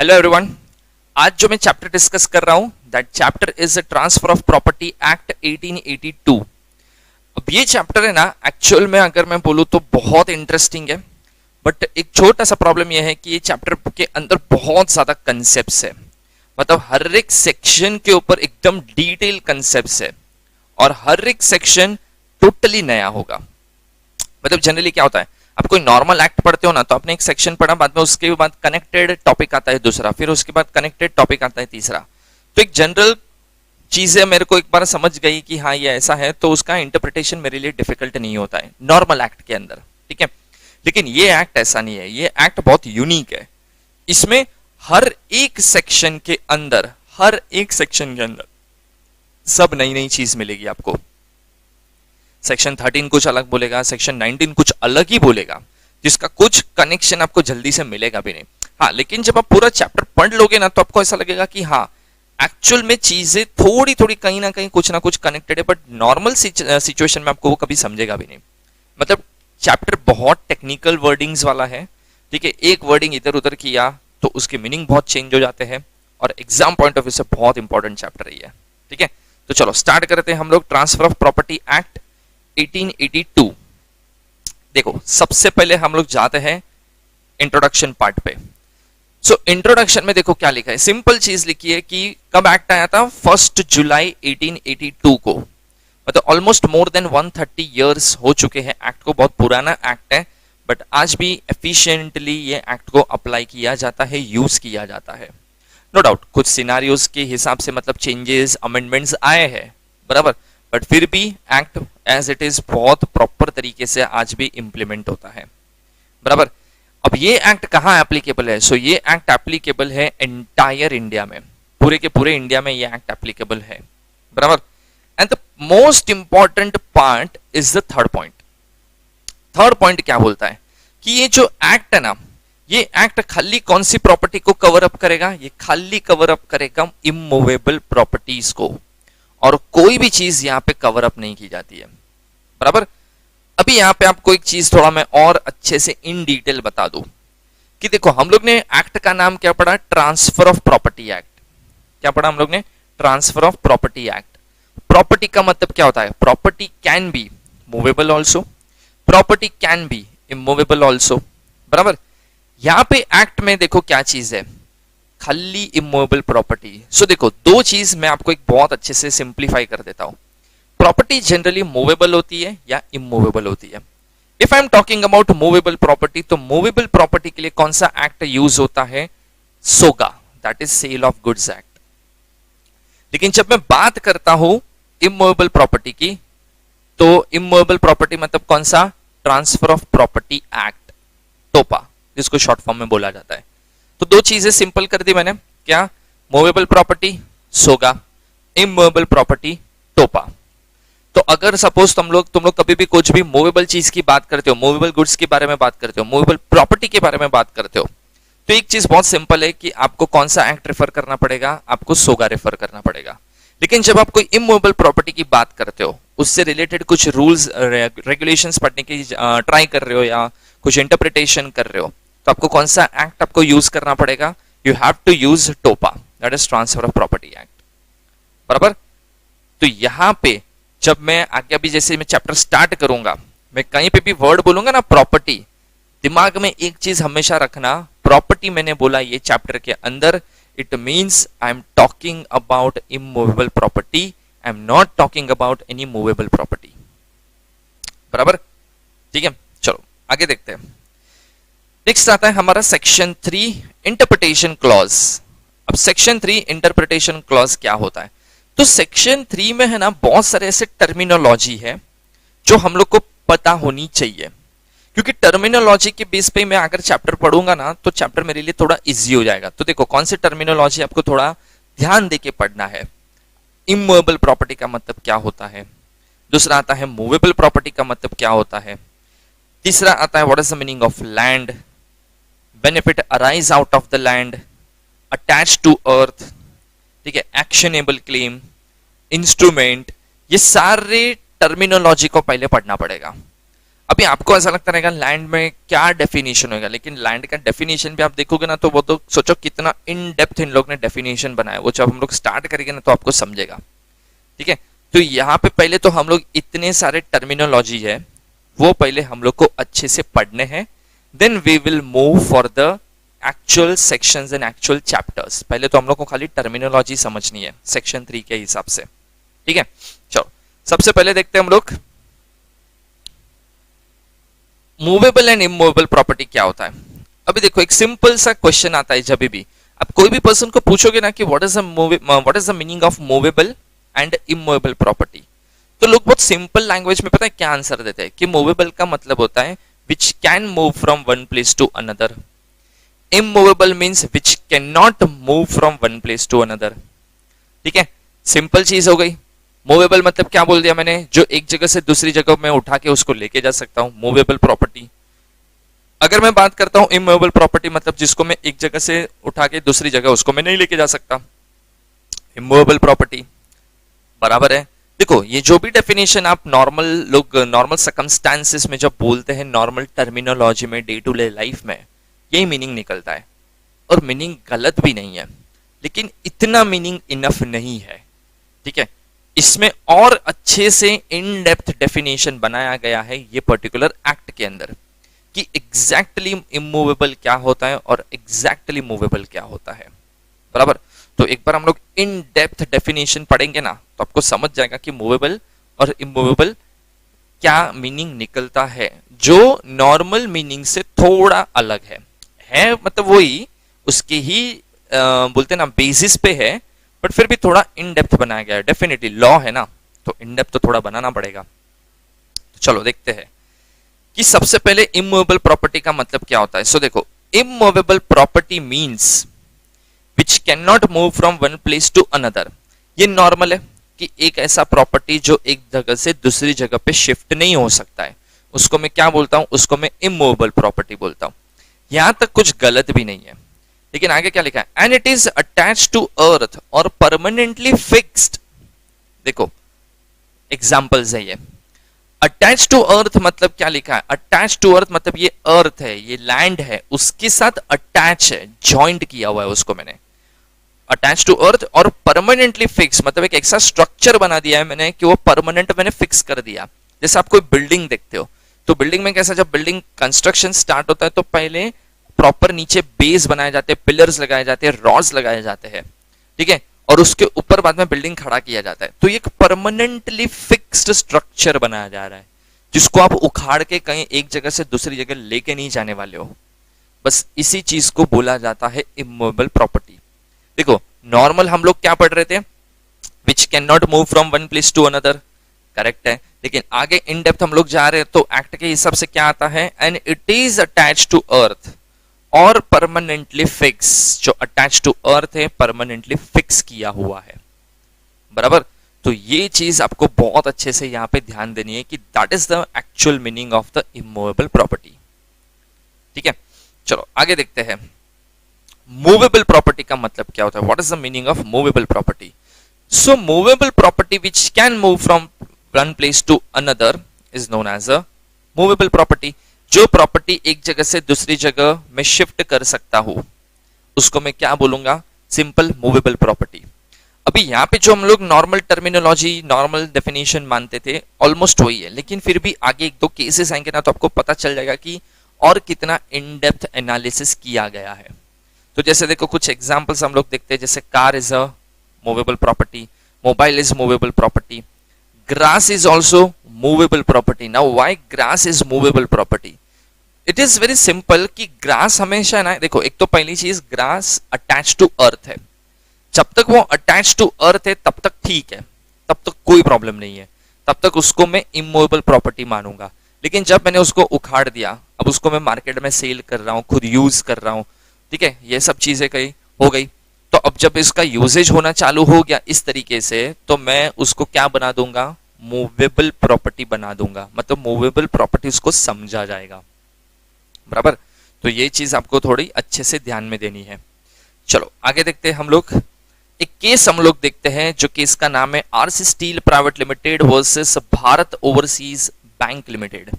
Hello everyone. आज जो मैं चैप्टर डिस्कस कर रहा हूं that chapter is transfer of property act 1882। अब ये चैप्टर है ना, एक्चुअल में अगर मैं बोलूं तो बहुत इंटरेस्टिंग है, बट एक छोटा सा प्रॉब्लम यह है कि ये चैप्टर के अंदर बहुत ज्यादा कंसेप्ट्स है। मतलब हर एक सेक्शन के ऊपर एकदम डिटेल कंसेप्ट्स है और हर एक सेक्शन टोटली नया होगा। मतलब जनरली क्या होता है, आप कोई नॉर्मल एक्ट पढ़ते हो ना, तो आपने एक सेक्शन पढ़ा, बाद में उसके बाद कनेक्टेड टॉपिक आता है दूसरा, फिर उसके बाद कनेक्टेड टॉपिक आता है तीसरा। तो एक जनरल चीजें मेरे को एक बार समझ गई कि हाँ ये ऐसा है, तो उसका इंटरप्रिटेशन मेरे लिए डिफिकल्ट नहीं होता है नॉर्मल एक्ट के अंदर, ठीक है। लेकिन ये एक्ट ऐसा नहीं है, ये एक्ट बहुत यूनिक है। इसमें हर एक सेक्शन के अंदर, हर एक सेक्शन के अंदर सब नई नई चीज मिलेगी आपको। सेक्शन 13 कुछ अलग बोलेगा, सेक्शन 19 कुछ अलग ही बोलेगा, जिसका कुछ कनेक्शन आपको जल्दी से मिलेगा भी नहीं। हाँ, लेकिन जब आप पूरा चैप्टर पढ़ लोगे ना, तो आपको ऐसा लगेगा कि हाँ एक्चुअल में चीजें थोड़ी थोड़ी कहीं ना कुछ कनेक्टेड है, बट नॉर्मल सिचुएशन में आपको वो कभी समझेगा भी नहीं। मतलब चैप्टर बहुत टेक्निकल वर्डिंग्स वाला है, ठीक है। एक वर्डिंग इधर उधर किया तो उसके मीनिंग बहुत चेंज हो जाते हैं, और एग्जाम पॉइंट ऑफ व्यू से बहुत इंपॉर्टेंट चैप्टर है, ठीक है। तो चलो स्टार्ट करते हैं हम लोग ट्रांसफर ऑफ प्रॉपर्टी एक्ट 1882। देखो सबसे पहले हम लोग जाते हैं इंट्रोडक्शन पार्ट पे। सो इंट्रोडक्शन में देखो क्या लिखा है, सिंपल चीज लिखी है कि कब एक्ट आया था, 1 जुलाई 1882 को। मतलब ऑलमोस्ट मोर देन 130 इयर्स हो चुके हैं एक्ट को। बहुत पुराना एक्ट है, बट आज भी एफिशिएंटली ये एक्ट को अप्लाई किया जाता है, यूज किया जाता है। नो डाउट कुछ सिनारियोज के हिसाब से मतलब चेंजेस अमेंडमेंट्स आए हैं, बराबर, बट फिर भी एक्ट एज इट इज बहुत प्रॉपर तरीके से आज भी इंप्लीमेंट होता है, बराबर। अब ये एक्ट कहाँ एप्लीकेबल है? सो ये एक्ट एप्लीकेबल है एंटायर इंडिया में, पूरे के पूरे इंडिया में ये एक्ट एप्लीकेबल है, बराबर। And the most important part is the third point. Third point क्या बोलता है कि ये जो एक्ट है ना, ये एक्ट खाली कौन सी प्रॉपर्टी को कवर अप करेगा? ये खाली कवर अप करेगा इमूवेबल प्रॉपर्टीज को, और कोई भी चीज यहां पे कवर अप नहीं की जाती है, बराबर। अभी यहां पे आपको एक चीज थोड़ा मैं और अच्छे से इन डिटेल बता दूं कि देखो हम लोग ने एक्ट का नाम क्या पढ़ा? Transfer of property act. क्या पढ़ा हम लोग ने? Transfer of property act. Property का मतलब क्या होता है? Property can be movable also, property can be immovable also, बराबर। यहां पे एक्ट में देखो क्या चीज है, खाली इमूवेबल प्रॉपर्टी। सो देखो दो चीज मैं आपको एक बहुत अच्छे से सिंप्लीफाई कर देता हूं। प्रॉपर्टी जनरली मूवेबल होती है या इमूवेबल होती है। If I am talking about movable property, तो मूवेबल प्रॉपर्टी के लिए कौन सा एक्ट यूज होता है? सोगा, that is sale of goods act. लेकिन जब मैं बात करता हूं इमूवेबल प्रॉपर्टी की, तो इमूवेबल प्रॉपर्टी मतलब कौन सा? ट्रांसफर ऑफ प्रॉपर्टी एक्ट, टोपा, जिसको शॉर्ट फॉर्म में बोला जाता है। तो दो चीजें सिंपल कर दी मैंने, क्या? मूवेबल प्रॉपर्टी सोगा, इमूवेबल प्रॉपर्टी टोपा। तो अगर सपोज तुम लोग कभी भी कुछ भी मूवेबल चीज की बात करते हो, मूवेबल गुड्स के बारे में बात करते हो, मूवेबल प्रॉपर्टी के बारे में बात करते हो, तो एक चीज बहुत सिंपल है कि आपको कौन सा एक्ट रेफर करना पड़ेगा? आपको सोगा रेफर करना पड़ेगा। लेकिन जब आप कोई इमूवेबल प्रॉपर्टी की बात करते हो, उससे रिलेटेड कुछ रूल्स रेगुलेशंस पढ़ने की ट्राई कर रहे हो या कुछ इंटरप्रिटेशन कर रहे हो, तो आपको कौन सा एक्ट आपको यूज करना पड़ेगा? यू हैव टू यूज टोपा, that is transfer of property act, बराबर। तो यहां पे जब मैं आगे अभी जैसे मैं चैप्टर स्टार्ट करूंगा, मैं कहीं पे भी वर्ड बोलूंगा ना प्रॉपर्टी, दिमाग में एक चीज हमेशा रखना, प्रॉपर्टी मैंने बोला ये चैप्टर के अंदर, it means I am talking about immovable property, I am not talking about any movable property, बराबर, ठीक है। चलो आगे देखते हैं। नेक्स्ट आता है हमारा सेक्शन 3 इंटरप्रिटेशन क्लॉज। अब सेक्शन 3 इंटरप्रिटेशन क्लॉज क्या होता है? तो सेक्शन 3 में है ना बहुत सारे ऐसे टर्मिनोलॉजी है जो हम लोग को पता होनी चाहिए, क्योंकि टर्मिनोलॉजी के बेस पे मैं अगर चैप्टर पढ़ूंगा ना, तो चैप्टर मेरे लिए थोड़ा इजी हो जाएगा। तो देखो कौन से टर्मिनोलॉजी आपको थोड़ा ध्यान देके पढ़ना है। इमूवेबल प्रॉपर्टी का मतलब क्या होता है, दूसरा आता है मूवेबल प्रॉपर्टी का मतलब क्या होता है, तीसरा आता है what is the meaning of land, benefit arise out of the land, attach to earth, ठीक है, एक्शनेबल क्लेम, इंस्ट्रूमेंट। ये सारे टर्मिनोलॉजी को पहले पढ़ना पड़ेगा। अभी आपको ऐसा लगता रहेगा लैंड में क्या डेफिनेशन होगा, लेकिन लैंड का डेफिनेशन भी आप देखोगे ना तो वो तो सोचो कितना इन डेप्थ इन लोग ने डेफिनेशन बनाया, वो जब हम लोग स्टार्ट करेंगे ना तो आपको समझेगा। ठीक है, तो यहाँ पे पहले तो हम लोग इतने सारे टर्मिनोलॉजी है वो पहले हम लोग को अच्छे से पढ़ने हैं, then we will move for the actual sections and actual chapters. पहले तो हम लोग को खाली टर्मिनोलॉजी समझनी है सेक्शन 3 के हिसाब से। ठीक है, चलो सबसे पहले देखते हैं हम लोग मूवेबल एंड इमूवेबल प्रॉपर्टी क्या होता है। अभी देखो एक सिंपल सा क्वेश्चन आता है, जब भी आप कोई भी पर्सन को पूछोगे ना कि what is the meaning of movable and immovable property, तो लोग बहुत सिंपल लैंग्वेज में पता है क्या आंसर देते हैं कि मूवेबल का मतलब होता है which can move from one place to another, immovable means which can not move from one place to another. ठीक है, सिंपल चीज हो गई। मूवेबल मतलब क्या बोल दिया मैंने, जो एक जगह से दूसरी जगह में उठा के उसको लेके जा सकता हूं, मूवेबल प्रॉपर्टी। अगर मैं बात करता हूं इमूवेबल प्रॉपर्टी मतलब जिसको मैं एक जगह से उठा के दूसरी जगह उसको मैं नहीं लेके जा सकता, इमूवेबल प्रॉपर्टी। बराबर है। देखो ये जो भी डेफिनेशन आप नॉर्मल लोग नॉर्मल सर्कमस्टांसेस में जब बोलते हैं, नॉर्मल टर्मिनोलॉजी में, डे टू डे लाइफ में यही मीनिंग निकलता है, और मीनिंग गलत भी नहीं है, लेकिन इतना मीनिंग इनफ नहीं है। ठीक है, इसमें और अच्छे से इन डेप्थ डेफिनेशन बनाया गया है ये पर्टिकुलर एक्ट के अंदर कि एग्जैक्टली इमूवेबल क्या होता है और एग्जैक्टली मूवेबल क्या होता है। बराबर, तो एक बार हम लोग इन डेप्थ डेफिनेशन पढ़ेंगे ना तो आपको समझ जाएगा कि मूवेबल और इमूवेबल क्या मीनिंग निकलता है, जो नॉर्मल मीनिंग से थोड़ा अलग है मतलब वही उसके ही बोलते ना बेसिस पे है, बट फिर भी थोड़ा इन डेप्थ बनाया गया है। डेफिनेटली लॉ है ना तो इन डेप्थ तो थोड़ा बनाना पड़ेगा। तो चलो देखते हैं कि सबसे पहले इमूवेबल प्रॉपर्टी का मतलब क्या होता है। सो देखो, immovable property means which can not move from one place to another. ये नॉर्मल है कि एक ऐसा प्रॉपर्टी जो एक जगह से दूसरी जगह पे शिफ्ट नहीं हो सकता है, उसको मैं क्या बोलता हूं, उसको मैं इमूवेबल प्रॉपर्टी बोलता हूं। यहां तक कुछ गलत भी नहीं है, लेकिन आगे क्या लिखा है, and it is attached to earth और परमानेंटली फिक्स्ड। देखो एग्जांपल्स है ये। अटैच टू अर्थ मतलब क्या लिखा है, अटैच टू अर्थ मतलब ये अर्थ है, ये लैंड है, उसके साथ अटैच है, जॉइंट किया हुआ है उसको मैंने, अटैच टू अर्थ। और परमानेंटली फिक्स मतलब एक ऐसा स्ट्रक्चर बना दिया है मैंने कि वो परमानेंट मैंने फिक्स कर दिया। जैसे आप कोई बिल्डिंग देखते हो तो बिल्डिंग में कैसा, जब बिल्डिंग कंस्ट्रक्शन स्टार्ट होता है तो पहले प्रॉपर नीचे बेस बनाए जाते हैं, पिलर्स लगाए जाते हैं, रॉड्स लगाए जाते हैं। ठीक है, और उसके ऊपर बाद में बिल्डिंग खड़ा किया जाता है। तो ये एक परमानेंटली फिक्स्ड स्ट्रक्चर बनाया जा रहा है जिसको आप उखाड़ के कहीं एक जगह से दूसरी जगह लेके नहीं जाने वाले हो। बस इसी चीज को बोला जाता है इमूवेबल प्रॉपर्टी। देखो नॉर्मल हम लोग क्या पढ़ रहे थे, which can not move from one place to another, correct है, लेकिन आगे इन डेप्थ हम लोग जा रहे हैं तो एक्ट के हिसाब से क्या आता है, and it is attach to earth और परमानेंटली फिक्स। जो अटैच टू अर्थ है परमानेंटली फिक्स किया हुआ है। बराबर, तो ये चीज आपको बहुत अच्छे से यहां पे ध्यान देनी है कि that is the actual meaning of the immovable property. ठीक है, चलो आगे देखते हैं मूवेबल प्रॉपर्टी का मतलब क्या होता है, what is the meaning of movable property. So movable property which can move from one place to another is known as a movable property. जो प्रॉपर्टी एक जगह से दूसरी जगह में शिफ्ट कर सकता हूं उसको मैं क्या बोलूंगा, सिंपल मूवेबल प्रॉपर्टी। अभी यहाँ पे जो हम लोग नॉर्मल टर्मिनोलॉजी नॉर्मल डेफिनेशन मानते थे ऑलमोस्ट वही है, लेकिन फिर भी आगे एक दो केसेस आएंगे ना तो आपको पता चल जाएगा कि और कितना इन डेप्थ एनालिसिस किया गया है। तो जैसे देखो कुछ एग्जांपल्स हम लोग देखते हैं, जैसे car is a movable property, mobile is movable property, grass is also movable property. Now why grass is movable property, it is very simple कि ग्रास हमेशा ना, देखो एक तो पहली चीज ग्रास अटैच टू अर्थ है, जब तक वो अटैच टू अर्थ है तब तक ठीक है, तब तक कोई प्रॉब्लम नहीं है, तब तक उसको मैं इमूवेबल प्रॉपर्टी मानूंगा। लेकिन जब मैंने उसको उखाड़ दिया, अब उसको मैं मार्केट में सेल कर रहा हूँ, खुद यूज कर रहा हूँ, ठीक है, ये सब चीजें कहीं हो गई, तो अब जब इसका यूजेज होना चालू हो गया इस तरीके से, तो मैं उसको क्या बना दूंगा, मूवेबल प्रॉपर्टी बना दूंगा, मतलब मूवेबल प्रॉपर्टी उसको समझा जाएगा। बराबर, तो ये चीज आपको थोड़ी अच्छे से ध्यान में देनी है। चलो आगे देखते हैं हम लोग, एक केस हम लोग देखते हैं जो केस का नाम है RC steel private limited versus Bharat overseas bank limited.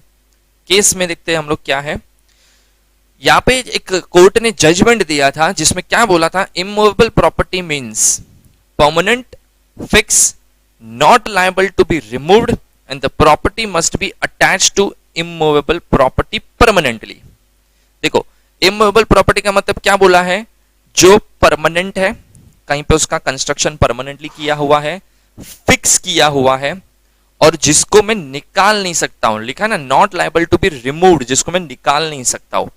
Case में देखते हैं हम लोग क्या है। यहाँ पे एक कोर्ट ने जजमेंट दिया था जिसमें क्या बोला था, immovable property means permanent, fix, not liable to be removed and the property must be attached to immovable property permanently. देखो, इमूवेबल प्रॉपर्टी का मतलब क्या बोला है, जो परमानेंट है, कहीं पे उसका कंस्ट्रक्शन परमानेंटली किया हुआ है, फिक्स किया हुआ है, और जिसको मैं निकाल नहीं सकता हूं, लिखा है ना not liable to be removed, जिसको मैं निकाल नहीं सकता हूं,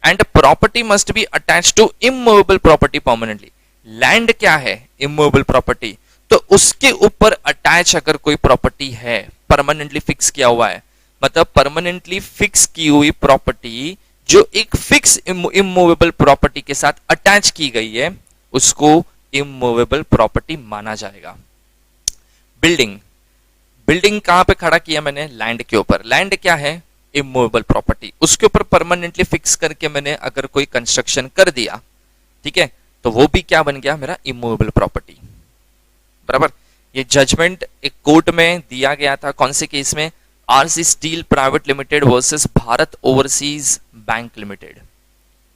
and property must be attached to immovable property permanently. Land क्या है, इमूवेबल प्रॉपर्टी, तो उसके ऊपर अटैच अगर कोई प्रॉपर्टी है, परमानेंटली फिक्स किया हुआ है, मतलब परमानेंटली फिक्स की हुई प्रॉपर्टी जो एक फिक्स इमूवेबल प्रॉपर्टी के साथ अटैच की गई है, उसको इमूवेबल प्रॉपर्टी माना जाएगा। बिल्डिंग, बिल्डिंग कहां पे खड़ा किया मैंने, लैंड के ऊपर। लैंड क्या है, इमूवेबल प्रॉपर्टी, उसके ऊपर परमानेंटली फिक्स करके मैंने अगर कोई कंस्ट्रक्शन कर दिया, ठीक है, तो वो भी क्या बन गया, मेरा इमूवेबल प्रॉपर्टी। बराबर। ये जजमेंट एक कोर्ट में दिया गया था, कौन से केस में, RC steel private limited versus Bharat overseas bank limited.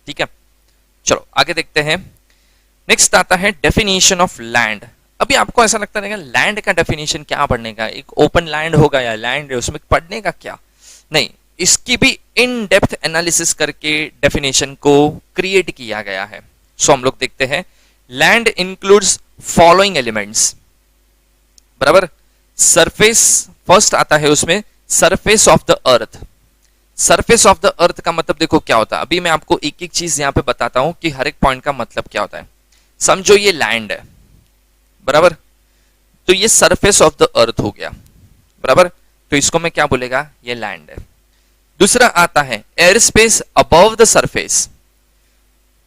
ठीक है, चलो आगे देखते हैं। नेक्स्ट आता है डेफिनेशन ऑफ लैंड। अभी आपको ऐसा लगता रहेगा लैंड का डेफिनेशन क्या पढ़ने का, एक ओपन लैंड होगा या लैंड है उसमें पढ़ने का क्या, नहीं, इसकी भी इन डेप्थ एनालिसिस करके डेफिनेशन को क्रिएट किया गया है। सो हम लोग देखते हैं, लैंड इंक्लूड्स फॉलोइंग एलिमेंट्स। बराबर, सरफेस फर्स्ट आता है उसमें, surface of the earth. Surface of the earth का मतलब देखो क्या होता है, अभी मैं आपको एक एक चीज यहां पे बताता हूं कि हर एक पॉइंट का मतलब क्या होता है। समझो ये लैंड है, बराबर, तो ये सरफेस ऑफ द अर्थ हो गया, बराबर, तो इसको मैं क्या बोलेगा, ये लैंड है। दूसरा आता है air space above the surface.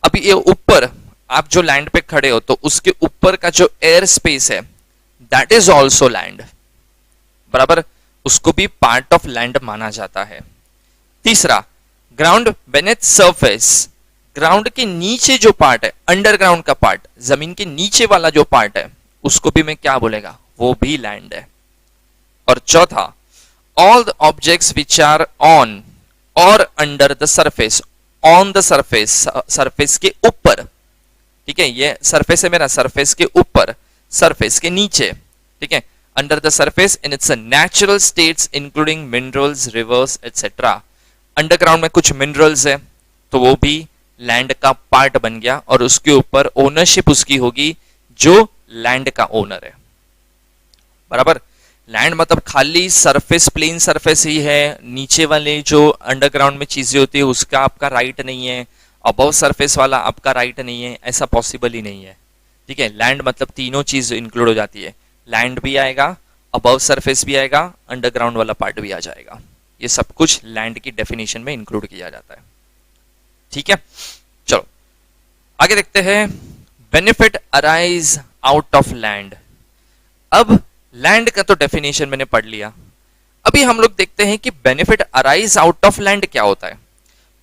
अभी ये ऊपर आप जो लैंड पे खड़े हो तो उसके ऊपर का जो एयर स्पेस है दैट इज ऑल्सो लैंड, बराबर, उसको भी पार्ट ऑफ लैंड माना जाता है। तीसरा, ग्राउंड बेनेथ सरफेस, ग्राउंड के नीचे जो पार्ट है, अंडरग्राउंड का पार्ट, जमीन के नीचे वाला जो पार्ट है, उसको भी मैं क्या बोलेगा, वो भी लैंड है। और चौथा, all the objects which are on और under the surface, on the surface, surface के ऊपर, ठीक है, ये सरफेस है मेरा, सरफेस के ऊपर, सरफेस के नीचे, ठीक है, under the surface in its natural states including minerals, reverse etcetera. Underground में कुछ मिनरल्स है तो वो भी लैंड का पार्ट बन गया, और उसके ऊपर ओनरशिप उसकी होगी जो लैंड का ओनर है। बराबर, लैंड मतलब खाली सरफेस, प्लेन सरफेस ही है, नीचे वाले जो अंडरग्राउंड में चीजें होती है उसका आपका राइट नहीं है, अबव सरफेस वाला आपका राइट नहीं है, ऐसा पॉसिबल ही नहीं है। ठीक है, लैंड मतलब तीनों चीज इंक्लूड हो जाती है, लैंड भी आएगा, अबव सरफेस भी आएगा, अंडरग्राउंड वाला पार्ट भी आ जाएगा, ये सब कुछ लैंड की डेफिनेशन में इंक्लूड किया जाता है। ठीक है, चलो आगे देखते हैं, benefit arise out of land. अब लैंड का तो डेफिनेशन मैंने पढ़ लिया, अभी हम लोग देखते हैं कि benefit arise out of land क्या होता है।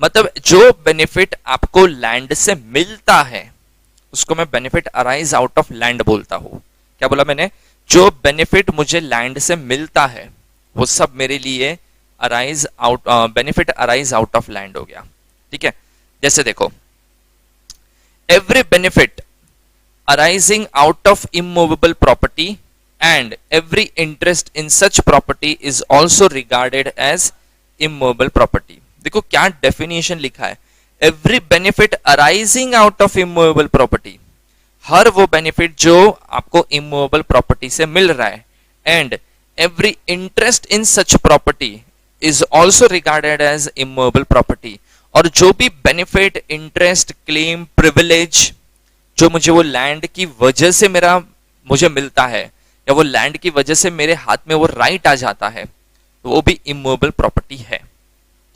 मतलब जो बेनिफिट आपको लैंड से मिलता है उसको मैं benefit arise out of land बोलता हूं। क्या बोला मैंने, जो बेनिफिट मुझे लैंड से मिलता है वो सब मेरे लिए arise out, benefit arise out of land हो गया। ठीक है, जैसे देखो, every benefit arising out of immovable property and every interest in such property is also regarded as immovable property। देखो क्या डेफिनेशन लिखा है, every benefit arising out of immovable property, हर वो बेनिफिट जो आपको immovable property से मिल रहा है, and every interest in such property is also regarded as immovable property, और जो भी बेनिफिट, इंटरेस्ट, क्लेम, प्रिविलेज जो मुझे वो लैंड की वजह से मुझे मिलता है या वो लैंड की वजह से मेरे हाथ में वो राइट आ जाता है, तो वो भी इमूवेबल प्रॉपर्टी है।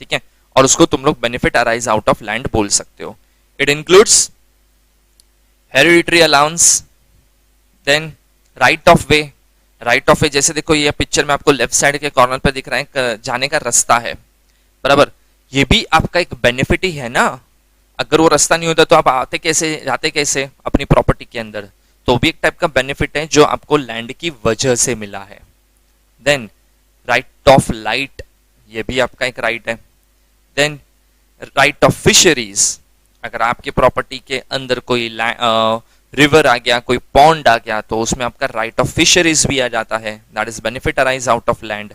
ठीक है, और उसको तुम लोग benefit arise out of land बोल सकते हो। It includes hereditary allowance, then right of way. Right of way जैसे देखो ये पिक्चर में आपको लेफ्ट साइड के कॉर्नर पे दिख रहा है, जाने का रास्ता है, बराबर, ये भी आपका एक बेनिफिट ही है ना। अगर वो रास्ता नहीं होता तो आप आते कैसे, जाते कैसे अपनी प्रॉपर्टी के अंदर, तो भी एक टाइप का बेनिफिट है जो आपको लैंड की वजह से मिला है। देन राइट ऑफ लाइट, ये भी आपका एक राइट है, देन राइट ऑफ फिशरीज, अगर आपकी प्रॉपर्टी के अंदर कोई रिवर आ गया, कोई पॉन्ड आ गया, तो उसमें आपका राइट ऑफ फिशरीज भी आ जाता है, that is benefit arise out of land.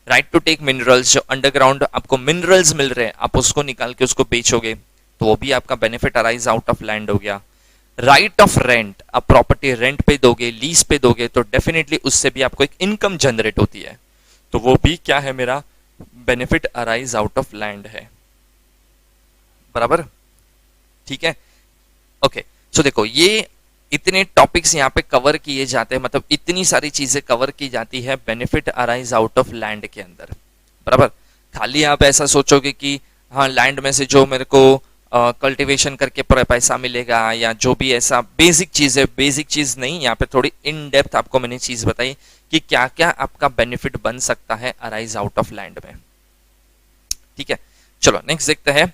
Right to take minerals, जो अंडरग्राउंड आपको मिनरल्स मिल रहे हैं, आप उसको निकाल के उसको बेचोगे तो वो भी आपका benefit arise out of land हो गया। राइट ऑफ रेंट, आप प्रॉपर्टी रेंट पे दोगे, लीज पे दोगे, तो डेफिनेटली उससे भी आपको एक इनकम जनरेट होती है, तो वो भी क्या है, मेरा benefit arise out of land है। बराबर, ठीक है, ओके। सो देखो, ये इतने टॉपिक्स यहाँ पे कवर किए जाते हैं, मतलब इतनी सारी चीजें कवर की जाती है benefit arise out of land के अंदर। बराबर, खाली आप ऐसा सोचोगे कि हाँ लैंड में से जो मेरे को कल्टीवेशन करके पैसा मिलेगा, या जो भी ऐसा बेसिक चीज है, बेसिक चीज नहीं, यहाँ पे थोड़ी इन डेप्थ आपको मैंने चीज बताई कि क्या क्या आपका बेनिफिट बन सकता है अराइज आउट ऑफ लैंड में। ठीक है, चलो नेक्स्ट देखते हैं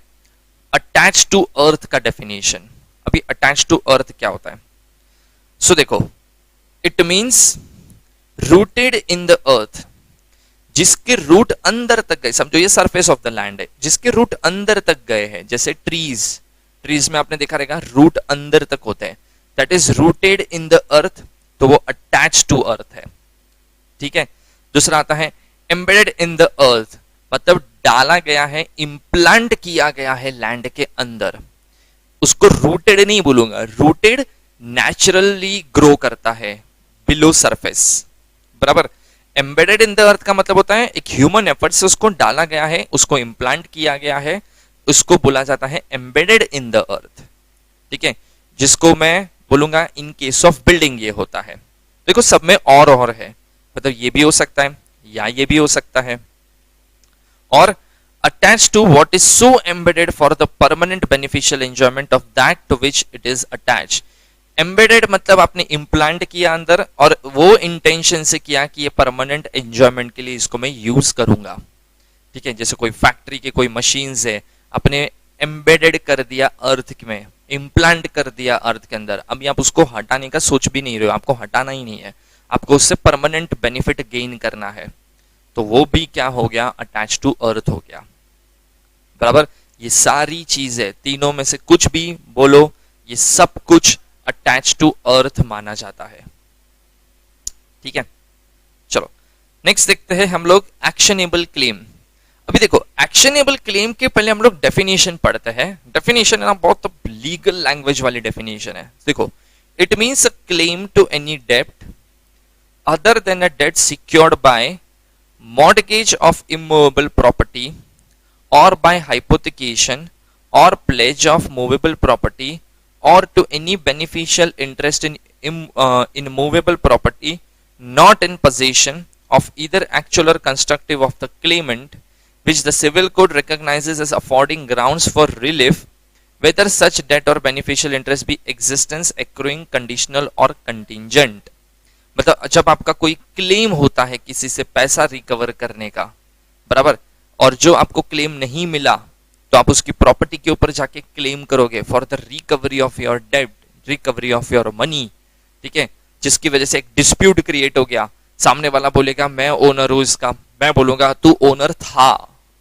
अटैच टू अर्थ का डेफिनेशन। अभी अटैच टू अर्थ क्या होता है? सो देखो, it means rooted in the earth, जिसके रूट अंदर तक गए, समझो ये सरफेस ऑफ द लैंड है, जिसके रूट अंदर तक गए हैं, जैसे ट्रीज, ट्रीज में आपने देखा रहेगा रूट अंदर तक होते हैं, that is rooted in the earth, तो वो अटैच टू अर्थ है। ठीक है, दूसरा आता है एम्बेडेड इन द अर्थ, मतलब डाला गया है, इम्प्लांट किया गया है लैंड के अंदर, उसको रूटेड नहीं बोलूंगा, रूटेड नेचुरली ग्रो करता है बिलो सरफेस। बराबर, एम्बेडेड इन द अर्थ का मतलब होता है एक ह्यूमन एफर्ट से उसको डाला गया है, उसको इम्प्लांट किया गया है, उसको बोला जाता है एम्बेडेड इन द अर्थ। ठीक है, जिसको मैं बोलूंगा इन केस ऑफ बिल्डिंग ये होता है। देखो सब में और है, मतलब ये भी हो सकता है या ये भी हो सकता है। और attached to what is so embedded for the permanent beneficial enjoyment of that to which it is attached। Embedded मतलब आपने इम्प्लांट किया अंदर, और वो इंटेंशन से किया कि ये परमानेंट एंजॉयमेंट के लिए इसको मैं यूज करूंगा। ठीक है, जैसे कोई फैक्ट्री के कोई मशीन्स है, आपने एम्बेडेड कर दिया अर्थ में, इम्प्लांट कर दिया अर्थ के अंदर, अभी आप उसको हटाने का सोच भी नहीं रहे हो, आपको हटाना ही नहीं है, आपको उससे परमानेंट बेनिफिट गेन करना है, तो वो भी क्या हो गया, अटैच टू अर्थ हो गया। बराबर, ये सारी चीजें तीनों में से कुछ भी बोलो, ये सब कुछ अटैच टू अर्थ माना जाता है। ठीक है, चलो नेक्स्ट देखते हैं हम लोग एक्शनेबल क्लेम। अभी देखो, एक्शनेबल क्लेम के पहले हम लोग डेफिनेशन पढ़ते हैं। डेफिनेशन ना बहुत लीगल लैंग्वेज वाली डेफिनेशन है। देखो, it means a claim to any डेब्ट other than a debt secured by mortgage of immovable property or by hypothecation or pledge of movable property or to any beneficial interest in movable property not in possession of either actual or constructive of the claimant, which the civil code recognizes as affording grounds for relief, whether such debt or beneficial interest be existence, accruing, conditional or contingent। मतलब जब आपका कोई claim होता है किसी से पैसा recover करने का, बराबर, और जो आपको क्लेम नहीं मिला तो आप उसकी प्रॉपर्टी के ऊपर जाके क्लेम करोगे for the recovery of your डेब्ट, रिकवरी ऑफ योर मनी। ठीक है, जिसकी वजह से एक डिस्प्यूट क्रिएट हो गया, सामने वाला बोलेगा मैं ओनर हूं इसका, मैं बोलूंगा तू ओनर था,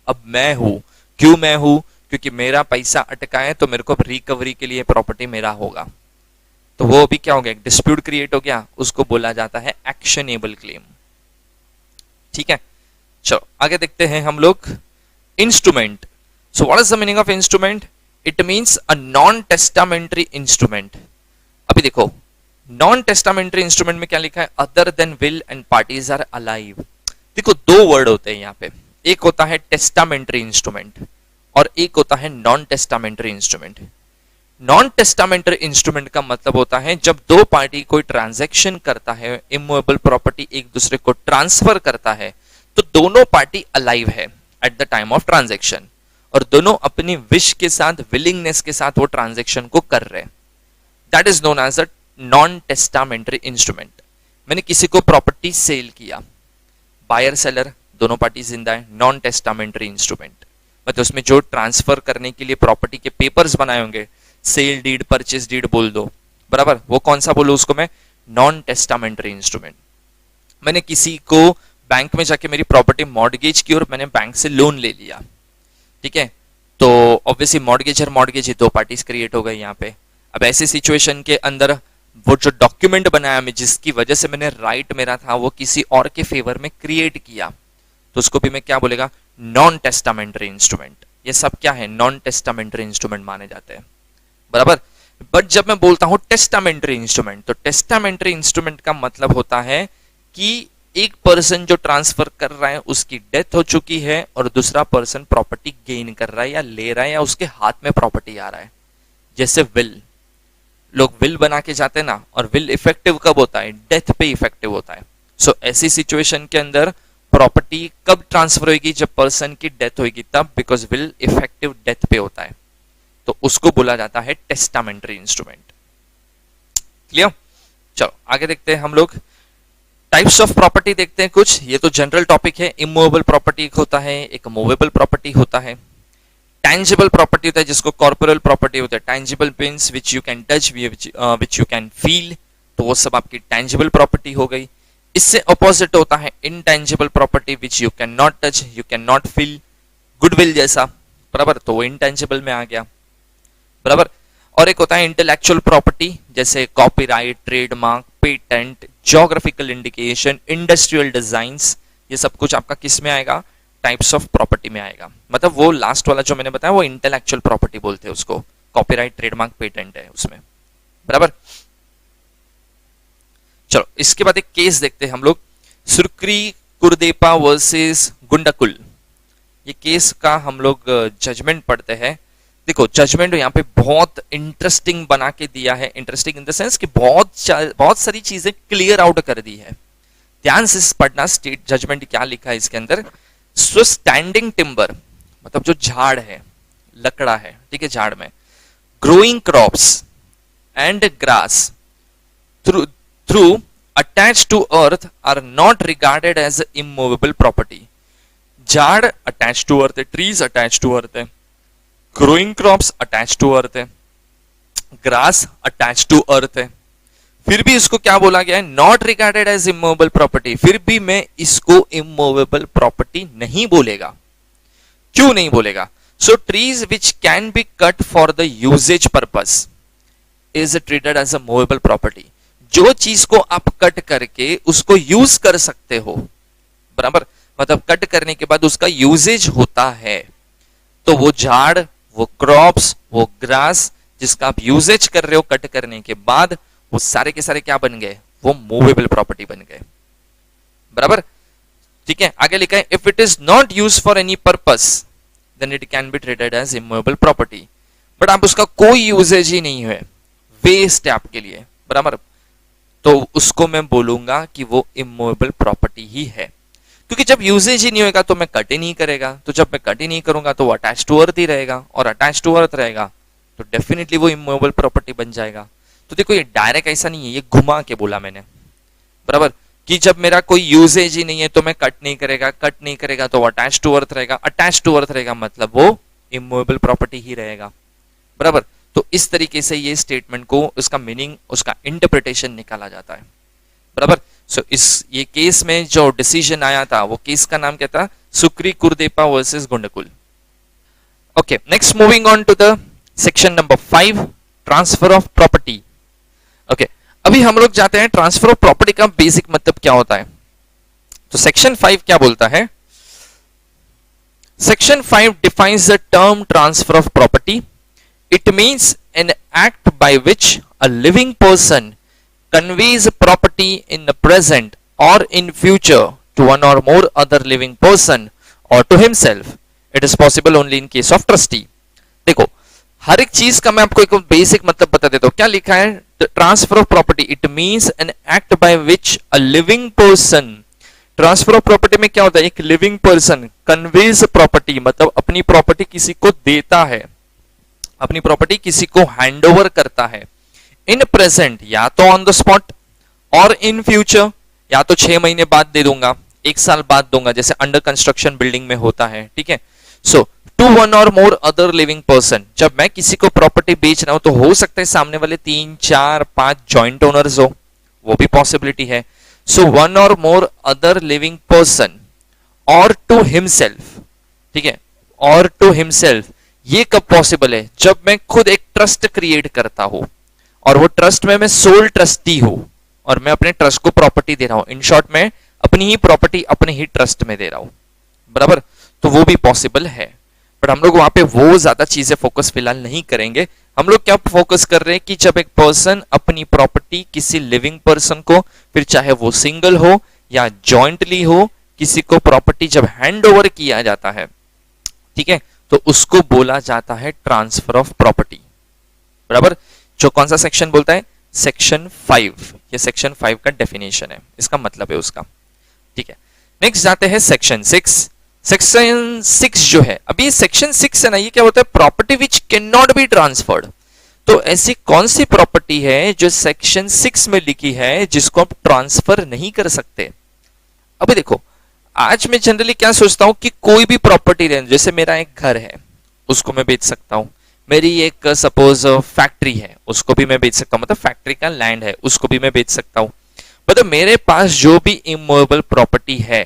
अब मैं हूं। क्यों मैं हूं? क्योंकि मेरा पैसा अटका है, तो मेरे को रिकवरी के लिए प्रॉपर्टी मेरा होगा, तो वो भी क्या हो गया, डिस्प्यूट क्रिएट हो गया, उसको बोला जाता है एक्शनेबल क्लेम। ठीक है, चलो आगे देखते हैं हम लोग instrument. So what is the meaning of instrument? It means a non testamentary instrument. अभी देखो, नॉन टेस्टामेंट्री इंस्ट्रूमेंट में क्या लिखा है, other than will and parties are alive. देखो दो वर्ड होते हैं यहाँ पे, एक होता है टेस्टामेंट्री इंस्ट्रूमेंट और एक होता है non testamentary instrument. Non testamentary instrument का मतलब होता है जब दो पार्टी कोई ट्रांजैक्शन करता है, इमूवेबल प्रॉपर्टी एक दूसरे को ट्रांसफर करता है, तो दोनों पार्टी अलाइव है at the time of transaction, और दोनों अपनी विश के साथ, विलिंगनेस के साथ वो ट्रांजैक्शन को कर रहे हैं। That is known as a non testamentary instrument. मैंने किसी को प्रॉपर्टी सेल किया, बायर सेलर दोनों पार्टी जिंदा है, नॉन टेस्टामेंट्री इंस्ट्रूमेंट, मतलब उसमें जो ट्रांसफर करने के लिए प्रॉपर्टी के पेपर्स बनाए होंगे, सेल डीड, परचेज डीड बोल दो, बराबर, वो कौन सा बोलो उसको मैं, नॉन टेस्टामेंट्री इंस्ट्रूमेंट। मैंने किसी को बैंक में जाके मेरी प्रॉपर्टी मॉर्गेज की और मैंने बैंक से लोन ले लिया, ठीक है, तो ऑब्वियसली मॉर्गेज और मॉर्गेज दो पार्टीज क्रिएट हो गई यहाँ पे। अब ऐसी सिचुएशन के अंदर वो जो डॉक्यूमेंट बनाया मैं, जिसकी वजह से मैंने राइट मेरा था वो किसी और के फेवर में क्रिएट किया, तो उसको भी मैं क्या बोलेगा, नॉन टेस्टामेंटरी इंस्ट्रूमेंट। ये सब क्या है, नॉन टेस्टामेंटरी इंस्ट्रूमेंट माने जाते हैं, बराबर। बट जब मैं बोलता हूं टेस्टामेंटरी इंस्ट्रूमेंट, तो टेस्टामेंटरी इंस्ट्रूमेंट का मतलब होता है कि एक पर्सन जो ट्रांसफर कर रहा है उसकी डेथ हो चुकी है और दूसरा पर्सन प्रॉपर्टी गेन कर रहा है या ले रहा है या उसके हाथ में प्रॉपर्टी आ रहा है। जैसे विल, लोग विल बना के जाते हैं ना, और विल इफेक्टिव कब होता है, डेथ पे इफेक्टिव होता है। सो ऐसी सिचुएशन के अंदर प्रॉपर्टी कब ट्रांसफर होगी, जब पर्सन की डेथ होगी तब, बिकॉज विल इफेक्टिव डेथ पे होता है, तो उसको बोला जाता है टेस्टामेंटरी इंस्ट्रूमेंट। क्लियर? चलो आगे देखते हैं हम लोग, टाइप्स ऑफ प्रॉपर्टी देखते हैं कुछ। ये तो जनरल टॉपिक है। इमूवेबल प्रॉपर्टी एक होता है, एक मूवेबल प्रॉपर्टी होता है, टैंजिबल प्रॉपर्टी होता है जिसको कॉर्पोरल प्रॉपर्टी होता है। Tangible means which you can touch, which you can feel, तो वो सब आपकी टैंजिबल प्रॉपर्टी हो गई। इससे अपोजिट होता है intangible property, which you can not touch, you can not feel, goodwill जैसा, बराबर, तो वो इनटैंजिबल में आ गया, बराबर। और एक होता है इंटेलेक्चुअल प्रॉपर्टी, जैसे copyright, trademark, patent, geographical indication, industrial designs, ये सब कुछ आपका किस में आएगा, टाइप्स ऑफ प्रॉपर्टी में आएगा। मतलब वो लास्ट वाला जो मैंने बताया वो इंटेलेक्चुअल प्रॉपर्टी बोलते हैं उसको, कॉपीराइट, ट्रेडमार्क, पेटेंट है उसमें, बराबर। चलो इसके बाद एक केस देखते हैं हम लोग, सुरक्री कुरदेपा वर्सेस गुंडाकुल। ये केस का हम लोग जजमेंट पढ़ते हैं। देखो जजमेंट यहाँ पे बहुत इंटरेस्टिंग बना के दिया है, इंटरेस्टिंग इन द सेंस कि बहुत सारी चीजें क्लियर आउट कर दी है। ध्यान से पढ़ना, स्टेट जजमेंट क्या लिखा है इसके अंदर। स्टैंडिंग टिम्बर मतलब जो झाड़ है, लकड़ा है, ठीक है, झाड़ में, growing crops and grass through attach to earth are not regarded as immovable property. झाड़ अटैच टू अर्थ है, ट्रीज अटैच टू अर्थ है, growing crops attach to earth है, ग्रास अटैच टू अर्थ है, फिर भी इसको क्या बोला गया है, not regarded as immovable property. फिर भी मैं इसको इमूवेबल प्रॉपर्टी नहीं बोलेगा। क्यों नहीं बोलेगा? So trees which can be cut for the uses purpose is treated as a movable property. जो चीज को आप कट करके उसको यूज कर सकते हो, बराबर, मतलब कट करने के बाद उसका यूजेज होता है, तो वो झाड़, वो क्रॉप्स, वो ग्रास जिसका आप यूजेज कर रहे हो कट करने के बाद, वो सारे के सारे क्या बन गए, वो मूवेबल प्रॉपर्टी बन गए, बराबर। ठीक है, आगे लिखा है if it is not use for any purpose then it can be treated as immovable property. But आप उसका कोई यूजेज ही नहीं है, वेस्ट है आपके लिए, बराबर, तो उसको मैं बोलूंगा कि वो इमूवेबल प्रॉपर्टी ही है। क्योंकि जब यूजेज ही नहीं होगा तो मैं कट ही नहीं करेगा, तो जब मैं कट ही नहीं करूंगा तो वो अटैच टू अर्थ ही रहेगा, और अटैच टू अर्थ रहेगा तो डेफिनेटली वो इमूवेबल प्रॉपर्टी बन जाएगा। तो देखो ये डायरेक्ट ऐसा नहीं है, ये घुमा के बोला मैंने, बराबर, कि जब मेरा कोई यूजेज ही नहीं है तो मैं कट नहीं करेगा, कट नहीं करेगा तो अटैच टू अर्थ रहेगा, अटैच टू अर्थ रहेगा मतलब वो इमूवेबल प्रॉपर्टी ही रहेगा, बराबर। तो इस तरीके से ये स्टेटमेंट को, उसका मीनिंग, उसका इंटरप्रिटेशन निकाला जाता है, बराबर। सो ये केस में जो डिसीजन आया था वो केस का नाम क्या था, Sukri Kurdepa versus Gondakul. Okay, next moving on to the section number 5, transfer of property. Okay, अभी हम लोग जाते हैं ट्रांसफर ऑफ प्रॉपर्टी का बेसिक मतलब क्या होता है। तो सेक्शन 5 क्या बोलता है, section 5 defines the term transfer of property. It means an act by which a living person conveys property in the present or in future to one or more other living person or to himself. It is possible only in case of trustee. देखो हर एक चीज का मैं आपको एक basic मतलब बता देता हूं। क्या लिखा है, transfer of property, it means an act by which a living person. Transfer of property में क्या होता है, एक लिविंग पर्सन कन्वेज प्रॉपर्टी, मतलब अपनी प्रॉपर्टी किसी को देता है, अपनी प्रॉपर्टी किसी को हैंड ओवर करता है, इन प्रेजेंट या तो ऑन द स्पॉट, और इन फ्यूचर या तो 6 महीने बाद दे दूंगा, 1 साल बाद दूंगा, जैसे अंडर कंस्ट्रक्शन बिल्डिंग में होता है, ठीक है। सो टू वन और मोर अदर लिविंग पर्सन, जब मैं किसी को प्रॉपर्टी बेच रहा हूं तो हो सकता है सामने वाले 3, 4, 5 जॉइंट ओनर्स हो, वो भी पॉसिबिलिटी है। सो वन और मोर अदर लिविंग पर्सन और टू हिमसेल्फ, ठीक है, और टू हिमसेल्फ, ये कब पॉसिबल है? जब मैं खुद एक ट्रस्ट क्रिएट करता हूं और वो ट्रस्ट में मैं सोल ट्रस्टी हूं और मैं अपने ट्रस्ट को प्रॉपर्टी दे रहा हूं। इन शॉर्ट, मैं अपनी ही प्रॉपर्टी अपने ही ट्रस्ट में दे रहा हूं, बराबर। तो वो भी पॉसिबल है, बट हम लोग वहां पे वो ज्यादा चीजें फोकस फिलहाल नहीं करेंगे। हम लोग क्या फोकस कर रहे हैं कि जब एक पर्सन अपनी प्रॉपर्टी किसी लिविंग पर्सन को, फिर चाहे वो सिंगल हो या जॉइंटली हो, किसी को प्रॉपर्टी जब हैंड ओवर किया जाता है, ठीक है, तो उसको बोला जाता है ट्रांसफर ऑफ प्रॉपर्टी, बराबर। जो कौन सा सेक्शन बोलता है? सेक्शन 5। ये सेक्शन 5 का डेफिनेशन है, इसका मतलब है उसका, ठीक है। नेक्स्ट जाते हैं सेक्शन 6। सेक्शन 6 जो है, अभी सेक्शन 6 है ना, ये क्या होता है? Property which can not be transferred. तो ऐसी कौन सी प्रॉपर्टी है जो सेक्शन 6 में लिखी है जिसको आप ट्रांसफर नहीं कर सकते? अभी देखो, आज मैं जनरली क्या सोचता हूं कि कोई भी प्रॉपर्टी, जैसे मेरा एक घर है उसको मैं बेच सकता हूं, मेरी एक सपोज फैक्ट्री है उसको भी मैं बेच सकता हूं, मतलब फैक्ट्री का लैंड है उसको भी मैं बेच सकता हूं। मतलब मेरे पास जो भी इमूवेबल प्रॉपर्टी है,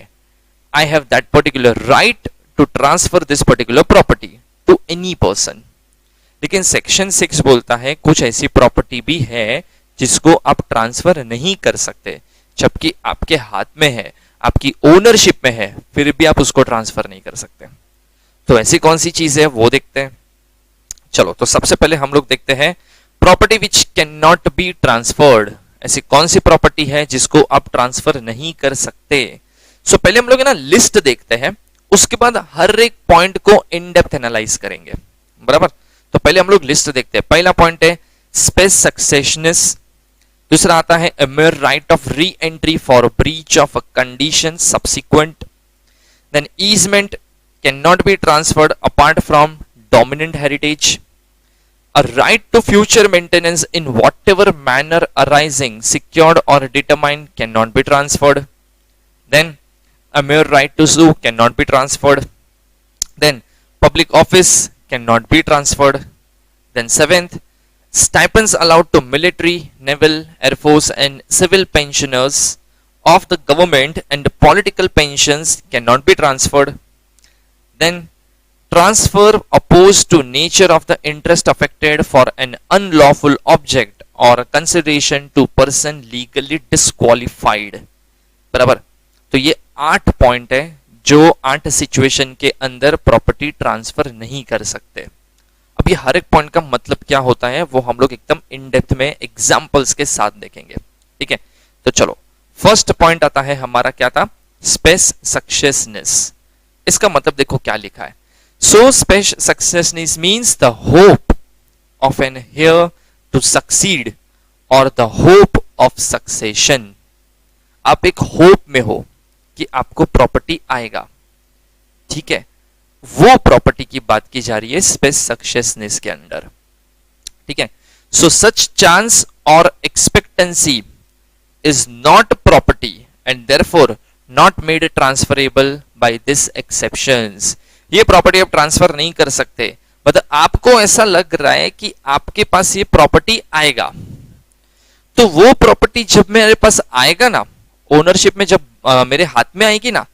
I have that particular right to transfer this particular property to any person. लेकिन सेक्शन 6 बोलता है कुछ ऐसी प्रॉपर्टी भी है जिसको आप ट्रांसफर नहीं कर सकते, जबकि आपके हाथ में है, आपकी ओनरशिप में है, फिर भी आप उसको ट्रांसफर नहीं कर सकते। तो ऐसी कौन सी चीज है वो देखते हैं। चलो, तो सबसे पहले हम लोग देखते हैं property which can not be transferred. ऐसी कौन सी प्रॉपर्टी है जिसको आप ट्रांसफर नहीं कर सकते? सो पहले हम लोग ना लिस्ट देखते हैं, उसके बाद हर एक पॉइंट को इन डेप्थ एनालाइज करेंगे, बराबर। तो पहले हम लोग लिस्ट देखते हैं। पहला पॉइंट है स्पेस सक्सेशनेस, दूसरा आता है a mere right of re-entry for breach of a condition subsequent, then easement cannot be transferred apart from dominant heritage, a right to future maintenance in whatever manner arising secured or determined cannot be transferred, then a mere right to sue cannot be transferred, then public office cannot be transferred, then seventh, stipends allowed to military, naval, air force and civil pensioners of the government and political pensions cannot be transferred. Then transfer opposed to nature of the interest affected for an unlawful object or consideration to person legally disqualified, बराबर। तो ये 8 point है जो 8 situation के अंदर property transfer नहीं कर सकते। अभी हर एक पॉइंट का मतलब क्या होता है वो हम लोग एकदम इन डेप्थ में एग्जांपल्स के साथ देखेंगे, ठीक है। तो चलो, फर्स्ट पॉइंट आता है हमारा, क्या था? Spes successionis. इसका मतलब देखो क्या लिखा है। So spes successionis means the hope of an heir to succeed और द होप ऑफ सक्सेशन। आप एक होप में हो कि आपको प्रॉपर्टी आएगा, ठीक है, वो प्रॉपर्टी की बात की जा रही है स्पेस सक्सेसनेस के अंदर, ठीक है। सो सच चांस और expectancy is not property and therefore not made transferable by this exceptions. ये प्रॉपर्टी आप ट्रांसफर नहीं कर सकते, मतलब आपको ऐसा लग रहा है कि आपके पास ये प्रॉपर्टी आएगा, तो वो प्रॉपर्टी जब मेरे पास आएगा ना, ओनरशिप में जब मेरे हाथ में आएगी ना,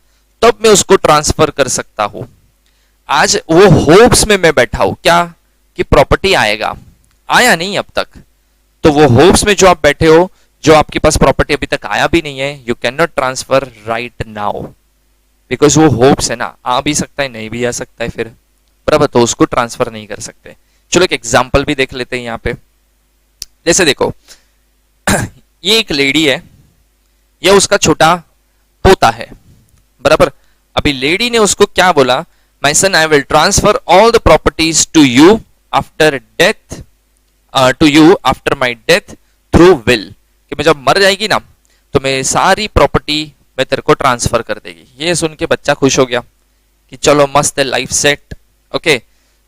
तब मैं उसको ट्रांसफर कर सकता हूं। आज वो होप्स में मैं बैठा हूं, क्या कि प्रॉपर्टी आएगा, आया नहीं अब तक, तो वो होप्स में जो आप बैठे हो, जो आपके पास प्रॉपर्टी अभी तक आया भी नहीं है, you can not transfer right now, because वो होप्स है ना, आ भी सकता है नहीं भी आ सकता है, फिर बराबर, तो उसको ट्रांसफर नहीं कर सकते। चलो एक एग्जाम्पल भी देख लेते हैं यहाँ पे। जैसे देखो, ये एक लेडी है, यह उसका छोटा पोता है, बराबर। अभी लेडी ने उसको क्या बोला? My son, I will transfer all the properties to you after death, to you after my death through will, कि मैं जब मर जाएगी ना तो मैं सारी प्रॉपर्टी मैं तेरे को ट्रांसफर कर देगी। ये सुन के बच्चा खुश हो गया कि चलो मस्त है, लाइफ सेट, ओके।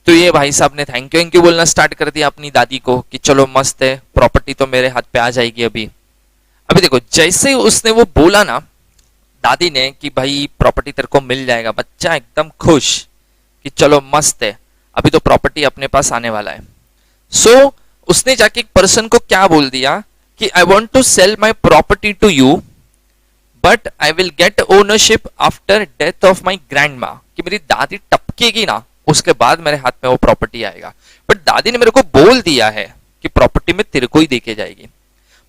तो ये भाई साहब ने थैंक यू बोलना स्टार्ट कर दिया अपनी दादी को कि चलो मस्त है, प्रॉपर्टी तो मेरे हाथ पे आ जाएगी अभी। अभी देखो, जैसे उसने वो बोला ना दादी ने कि भाई प्रॉपर्टी तेरे को मिल जाएगा, बच्चा एकदम खुश कि चलो मस्त है, अभी तो प्रॉपर्टी अपने पास आने वाला है। सो उसने जाके एक पर्सन को क्या बोल दिया कि I want to sell my property to you but I will get ownership after death of my grandma, कि मेरी दादी टपकेगी ना उसके बाद मेरे हाथ में वो प्रॉपर्टी आएगा। बट दादी ने मेरे को बोल दिया है कि प्रॉपर्टी में तेरे को ही देके जाएगी,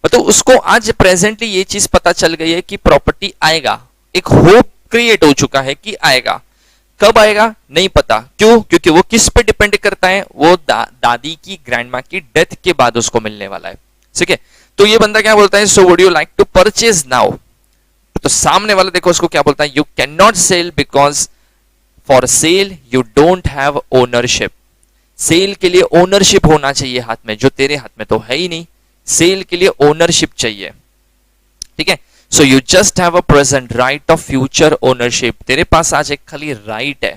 मतलब उसको आज प्रेजेंटली ये चीज पता चल गई है कि प्रॉपर्टी आएगा, एक होप क्रिएट हो चुका है कि आएगा। कब आएगा नहीं पता, क्यों? क्योंकि वो किस पे डिपेंड करता है, वो दादी की ग्रैंडमा की डेथ के बाद उसको मिलने वाला है। ठीक है, तो ये बंदा क्या बोलता है, so would you like to purchase now, तो सामने वाला देखो उसको क्या बोलता है, you can not sell because for sale you don't have ownership. Sale के लिए ओनरशिप होना चाहिए हाथ में, जो तेरे हाथ में तो है ही नहीं। सेल के लिए ओनरशिप चाहिए, ठीक है। So you just have a present right of future ownership. तेरे पास आज एक खाली राइट है,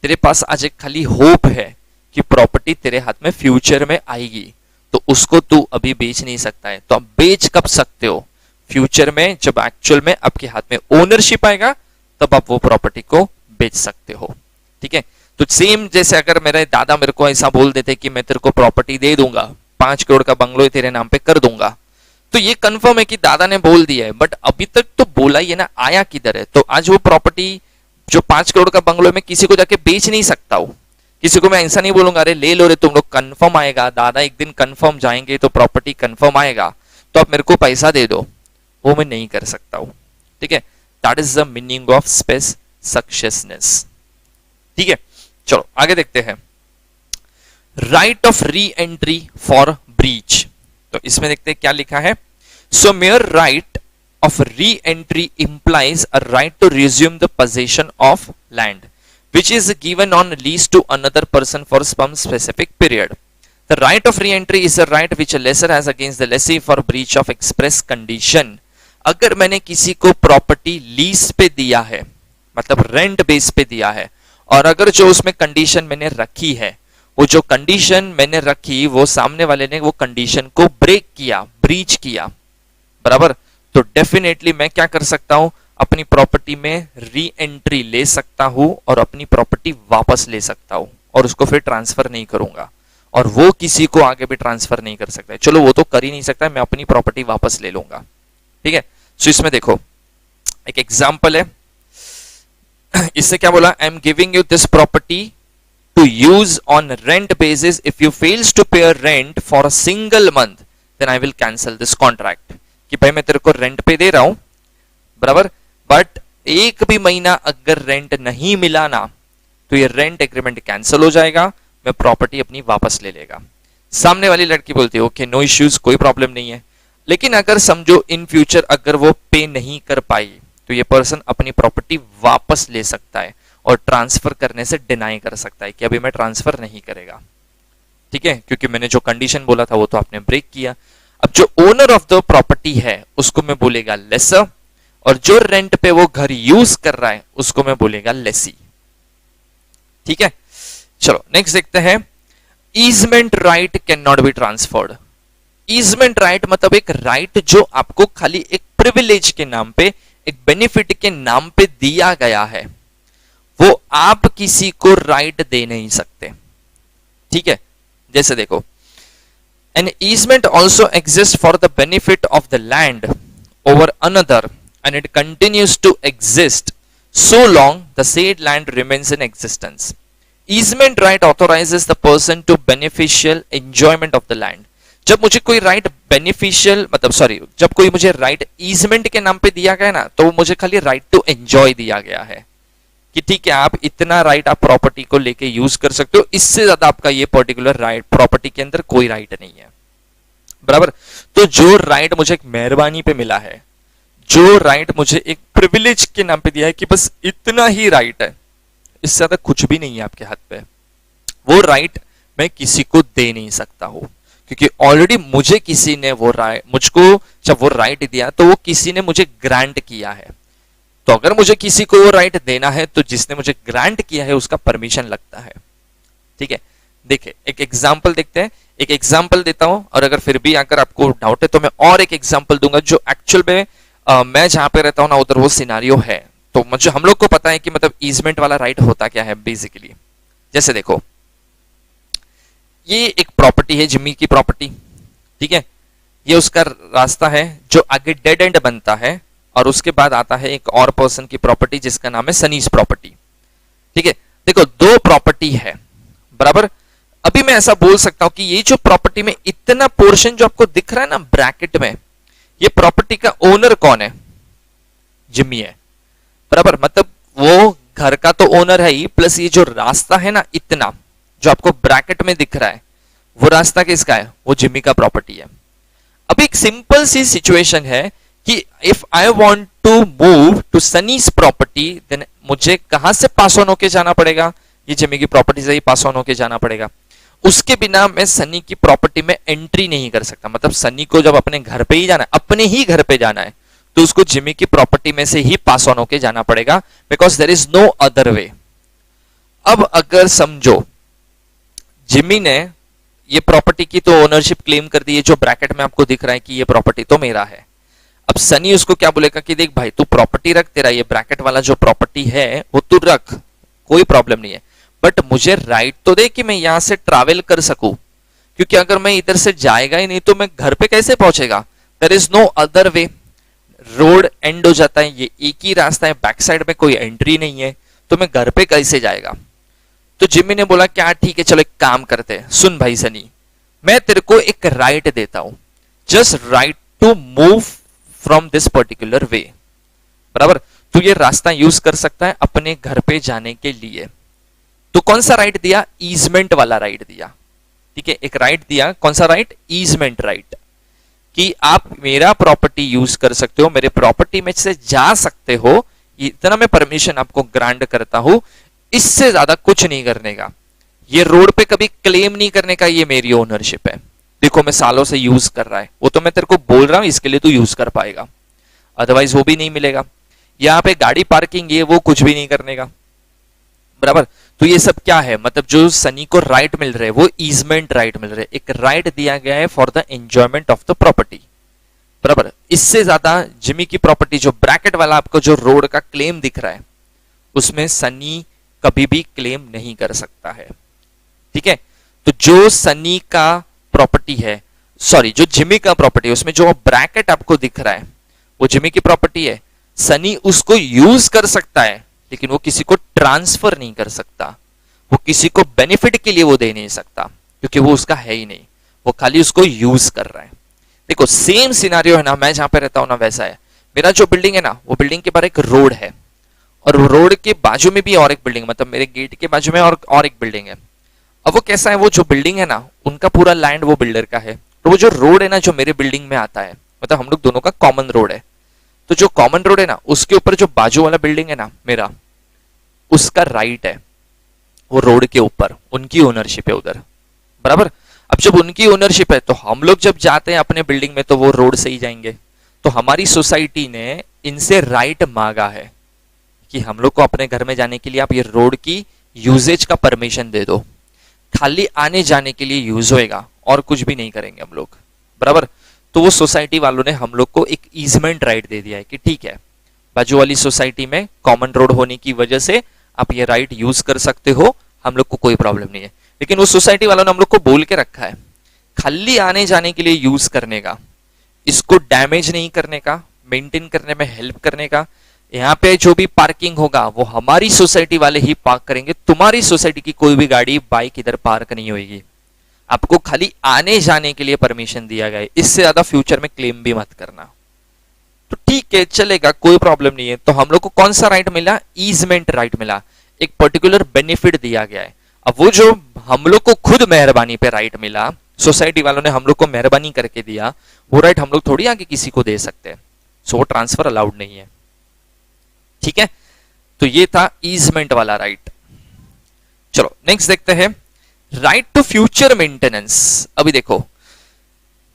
तेरे पास आज एक खाली होप है कि प्रॉपर्टी तेरे हाथ में फ्यूचर में आएगी, तो उसको तू अभी बेच नहीं सकता है। तो आप बेच कब सकते हो? फ्यूचर में, जब एक्चुअल में आपके हाथ में ओनरशिप आएगा तब आप वो प्रॉपर्टी को बेच सकते हो, ठीक है। तो सेम जैसे अगर मेरे दादा मेरे को ऐसा बोल देते कि मैं तेरे को प्रॉपर्टी दे दूंगा, 5 करोड़ का बंगलो तेरे नाम पे कर दूंगा, तो ये कंफर्म है कि दादा ने बोल दिया है, बट अभी तक तो बोला ही है ना, आया किधर है? तो आज वो प्रॉपर्टी जो 5 करोड़ का बंगलो में किसी को जाके बेच नहीं सकता हूं। किसी को मैं ऐसा नहीं बोलूंगा अरे ले लो रे तुम लोग, कंफर्म आएगा, दादा एक दिन कंफर्म जाएंगे तो प्रॉपर्टी कंफर्म आएगा, तो आप मेरे को पैसा दे दो, वो मैं नहीं कर सकता हूं, ठीक है। That is the meaning of spes successionis, ठीक है। चलो आगे देखते हैं, right of re entry for breach. तो इसमें देखते हैं क्या लिखा है, so mere right of re entry implies a right to resume the position of land which is given on lease to another person for some specific period. The right of re-entry is a right which a lessor has against the lessee for breach of express condition. अगर मैंने किसी को property lease पे दिया है, मतलब rent base पे दिया है, और अगर जो उसमें कंडीशन मैंने रखी है, वो जो कंडीशन मैंने रखी वो सामने वाले ने वो कंडीशन को ब्रेक किया, ब्रीच किया, बराबर, तो डेफिनेटली मैं क्या कर सकता हूं, अपनी प्रॉपर्टी में री एंट्री ले सकता हूं और अपनी प्रॉपर्टी वापस ले सकता हूं, और उसको फिर ट्रांसफर नहीं करूंगा, और वो किसी को आगे भी ट्रांसफर नहीं कर सकता है। चलो वो तो कर ही नहीं सकता, मैं अपनी प्रॉपर्टी वापस ले लूंगा, ठीक है। सो इसमें देखो एक एग्जांपल है, इससे क्या बोला, I am giving you this property to use on rent basis, if you fails to pay rent for a single month then I will cancel this contract. कि भाई मैं तेरे को रेंट पे दे रहा हूं, बराबर, बट एक भी महीना अगर रेंट नहीं मिला ना तो ये रेंट एग्रीमेंट कैंसिल हो जाएगा, मैं प्रॉपर्टी अपनी वापस ले लेगा। सामने वाली लड़की बोलती है ओके नो इश्यूज, कोई प्रॉब्लम नहीं है, लेकिन अगर समझो इन फ्यूचर अगर वो पे नहीं कर पाई तो ये पर्सन अपनी प्रॉपर्टी वापस ले सकता है और ट्रांसफर करने से डिनाई कर सकता है कि अभी मैं ट्रांसफर नहीं करेगा, ठीक है, क्योंकि मैंने जो कंडीशन बोला था वो तो आपने ब्रेक किया। अब जो ओनर ऑफ द प्रॉपर्टी है उसको मैं बोलेगा लेसर, और जो रेंट पे वो घर यूज कर रहा है उसको मैं बोलेगा लेसी, ठीक है। चलो नेक्स्ट देखते हैं, easement right can not be transferred. Easement right मतलब एक राइट जो आपको खाली एक प्रिविलेज के नाम पे, एक बेनिफिट के नाम पे दिया गया है, वो आप किसी को राइट दे नहीं सकते, ठीक है। जैसे देखो, an easement also exists for the benefit of the land over another and it continues to exist so long the said land remains in existence. Easement right authorizes the person to beneficial enjoyment of the land. जब मुझे कोई right beneficial मतलब sorry जब कोई मुझे right easement के नाम पे दिया गया ना, तो मुझे खाली राइट टू एंजॉय दिया गया है कि ठीक है आप इतना राइट आप प्रॉपर्टी को लेके यूज कर सकते हो, इससे ज्यादा आपका ये पर्टिकुलर राइट प्रॉपर्टी के अंदर कोई राइट नहीं है, बराबर। तो जो राइट मुझे एक मेहरबानी पे मिला है, जो राइट मुझे एक प्रिविलेज के नाम पे दिया है कि बस इतना ही राइट है, इससे ज्यादा कुछ भी नहीं है आपके हाथ पे, वो राइट मैं किसी को दे नहीं सकता हूं, क्योंकि ऑलरेडी मुझे किसी ने वो राइट, मुझको जब वो राइट दिया तो वो किसी ने मुझे ग्रांट किया है। तो अगर मुझे किसी को वो राइट देना है तो जिसने मुझे ग्रांट किया है उसका परमिशन लगता है, ठीक है। देखिए एक एग्जाम्पल देखते हैं, एक एग्जाम्पल देता हूं, और अगर फिर भी अगर आपको डाउट है तो मैं और एक एग्जाम्पल दूंगा जो एक्चुअल में मैं जहां पे रहता हूं ना उधर वो सिनारियो है, तो मुझे हम लोग को पता है कि मतलब ईजमेंट वाला राइट होता क्या है बेसिकली। जैसे देखो ये एक प्रॉपर्टी है, जिम्मी की प्रॉपर्टी, ठीक है, ये उसका रास्ता है जो आगे डेड एंड बनता है, और उसके बाद आता है एक और पर्सन की प्रॉपर्टी जिसका नाम है सनीज प्रॉपर्टी, ठीक है। देखो दो प्रॉपर्टी है, बराबर। अभी मैं ऐसा बोल सकता हूं कि ये जो प्रॉपर्टी में इतना पोर्शन जो आपको दिख रहा है ना ब्रैकेट में, ये प्रॉपर्टी का ओनर कौन है? जिम्मी है, बराबर। मतलब वो घर का तो ओनर है ही, प्लस ये जो रास्ता है ना इतना जो आपको ब्रैकेट में दिख रहा है, वो रास्ता किसका है? वो जिम्मी का प्रॉपर्टी है। अब एक सिंपल सी सिचुएशन है कि if I want to move to Sunny's property, then मुझे कहां से पास ऑन होके जाना पड़ेगा? ये जिम्मी की प्रॉपर्टी से ही पास ऑन होके जाना पड़ेगा। उसके बिना मैं सनी की प्रॉपर्टी में एंट्री नहीं कर सकता। मतलब सनी को जब अपने घर पे ही जाना है, अपने ही घर पे जाना है, तो उसको जिम्मी की प्रॉपर्टी में से ही पास ऑन होके जाना पड़ेगा, because there is no other way. अब अगर समझो जिम्मी ने ये प्रॉपर्टी की तो ओनरशिप क्लेम कर दी है, जो ब्रैकेट में आपको दिख रहा है कि ये प्रॉपर्टी तो मेरा है। अब सनी उसको क्या बोलेगा कि देख भाई तू प्रॉपर्टी रख, तेरा ये ब्रैकेट वाला जो प्रॉपर्टी है वो तू रख, कोई प्रॉब्लम नहीं है, बट मुझे राइट तो दे कि मैं यहां से ट्रैवल कर सकूं, क्योंकि अगर मैं इधर से जाएगा ही नहीं तो मैं घर पे कैसे पहुंचेगा? There is no other way. Road end हो जाता है, ये एक ही रास्ता है, बैक साइड में कोई एंट्री नहीं है, तो मैं घर पे कैसे जाएगा? तो जिम्मी ने बोला क्या ठीक है चलो एक काम करते हैं, सुन भाई सनी, मैं तेरे को एक राइट देता हूं, just right to move from this particular way, बराबर। तू ये रास्ता यूज कर सकता है अपने घर पे जाने के लिए। तो कौन सा राइट दिया? ईजमेंट वाला राइट दिया, ठीक है। एक राइट दिया, कौन सा राइट? ईजमेंट राइट, कि आप मेरा प्रॉपर्टी यूज कर सकते हो, मेरे प्रॉपर्टी में से जा सकते हो, इतना मैं परमिशन आपको ग्रांट करता हूं, इससे ज्यादा कुछ नहीं करने का। ये रोड पे कभी क्लेम नहीं करने का, ये मेरी ओनरशिप है, देखो मैं सालों से यूज कर रहा है, वो तो मैं तेरे को बोल रहा हूं इसके लिए तू यूज कर पाएगा, अदरवाइज वो भी नहीं मिलेगा। यहाँ पे गाड़ी पार्किंग ये वो कुछ भी नहीं करने का, बराबर। तो ये सब क्या है? मतलब जो सनी को राइट मिल रहे हैं वो ईजमेंट राइट मिल रहे हैं, एक राइट दिया गया है for the enjoyment of the property, बराबर। इससे ज्यादा जिमी की प्रॉपर्टी जो ब्रैकेट वाला आपको जो रोड का क्लेम दिख रहा है, उसमें सनी कभी भी क्लेम नहीं कर सकता है, ठीक है। तो जो सनी का प्रॉपर्टी है, सॉरी जो जिमी का प्रॉपर्टी है, उसमें जो ब्रैकेट आपको दिख रहा है वो जिमी की प्रॉपर्टी है। सनी उसको यूज कर सकता है, लेकिन वो किसी को ट्रांसफर नहीं कर सकता, वो किसी को बेनिफिट के लिए वो दे नहीं सकता, क्योंकि वो उसका है ही नहीं, वो खाली उसको यूज कर रहा है। देखो सेम सिनारियो है ना, मैं जहां पे रहता हूं ना वैसा है। मेरा जो बिल्डिंग है ना, वो बिल्डिंग के बाहर एक रोड है, और रोड के बाजू में भी और एक बिल्डिंग, मतलब मेरे गेट के बाजू में और एक बिल्डिंग है। अब वो कैसा है, वो जो बिल्डिंग है ना उनका पूरा लैंड वो बिल्डर का है, तो वो जो रोड है ना जो मेरे बिल्डिंग में आता है, मतलब हम लोग दोनों का कॉमन रोड है, तो जो कॉमन रोड है ना उसके ऊपर जो बाजू वाला बिल्डिंग है ना मेरा, उसका राइट है वो रोड के ऊपर, उनकी ओनरशिप है उधर, बराबर। अब जब उनकी ओनरशिप है तो हम लोग जब जाते हैं अपने बिल्डिंग में तो वो रोड से ही जाएंगे। तो हमारी सोसाइटी ने इनसे राइट मांगा है कि हम लोग को अपने घर में जाने के लिए आप ये रोड की यूजेज का परमिशन दे दो, खाली आने जाने के लिए यूज होएगा और कुछ भी नहीं करेंगे हम लोग, बराबर। तो वो सोसाइटी वालों ने हम लोग को एक ईजमेंट राइट दे दिया है कि ठीक है, बाजू वाली सोसाइटी में कॉमन रोड होने की वजह से आप ये राइट यूज कर सकते हो, हम लोग को कोई प्रॉब्लम नहीं है। लेकिन उस सोसाइटी वालों ने हम लोग को बोल के रखा है खाली आने जाने के लिए यूज करने का, इसको डैमेज नहीं करने का, मेंटेन करने में हेल्प करने का। यहाँ पे जो भी पार्किंग होगा वो हमारी सोसाइटी वाले ही पार्क करेंगे, तुम्हारी सोसाइटी की कोई भी गाड़ी बाइक इधर पार्क नहीं होगी, आपको खाली आने जाने के लिए परमिशन दिया गया है, इससे ज्यादा फ्यूचर में क्लेम भी मत करना। तो ठीक है चलेगा, कोई प्रॉब्लम नहीं है। तो हम लोग को कौन सा राइट मिला? ईजमेंट राइट मिला, एक पर्टिकुलर बेनिफिट दिया गया है। अब वो जो हम लोग को खुद मेहरबानी पे राइट मिला, सोसाइटी वालों ने हम लोग को मेहरबानी करके दिया, वो राइट हम लोग थोड़ी आगे किसी को दे सकते हैं, सो वो ट्रांसफर अलाउड नहीं है, ठीक है। तो ये था ईजमेंट वाला राइट। चलो नेक्स्ट देखते हैं, राइट टू फ्यूचर मेंटेनेंस। अभी देखो,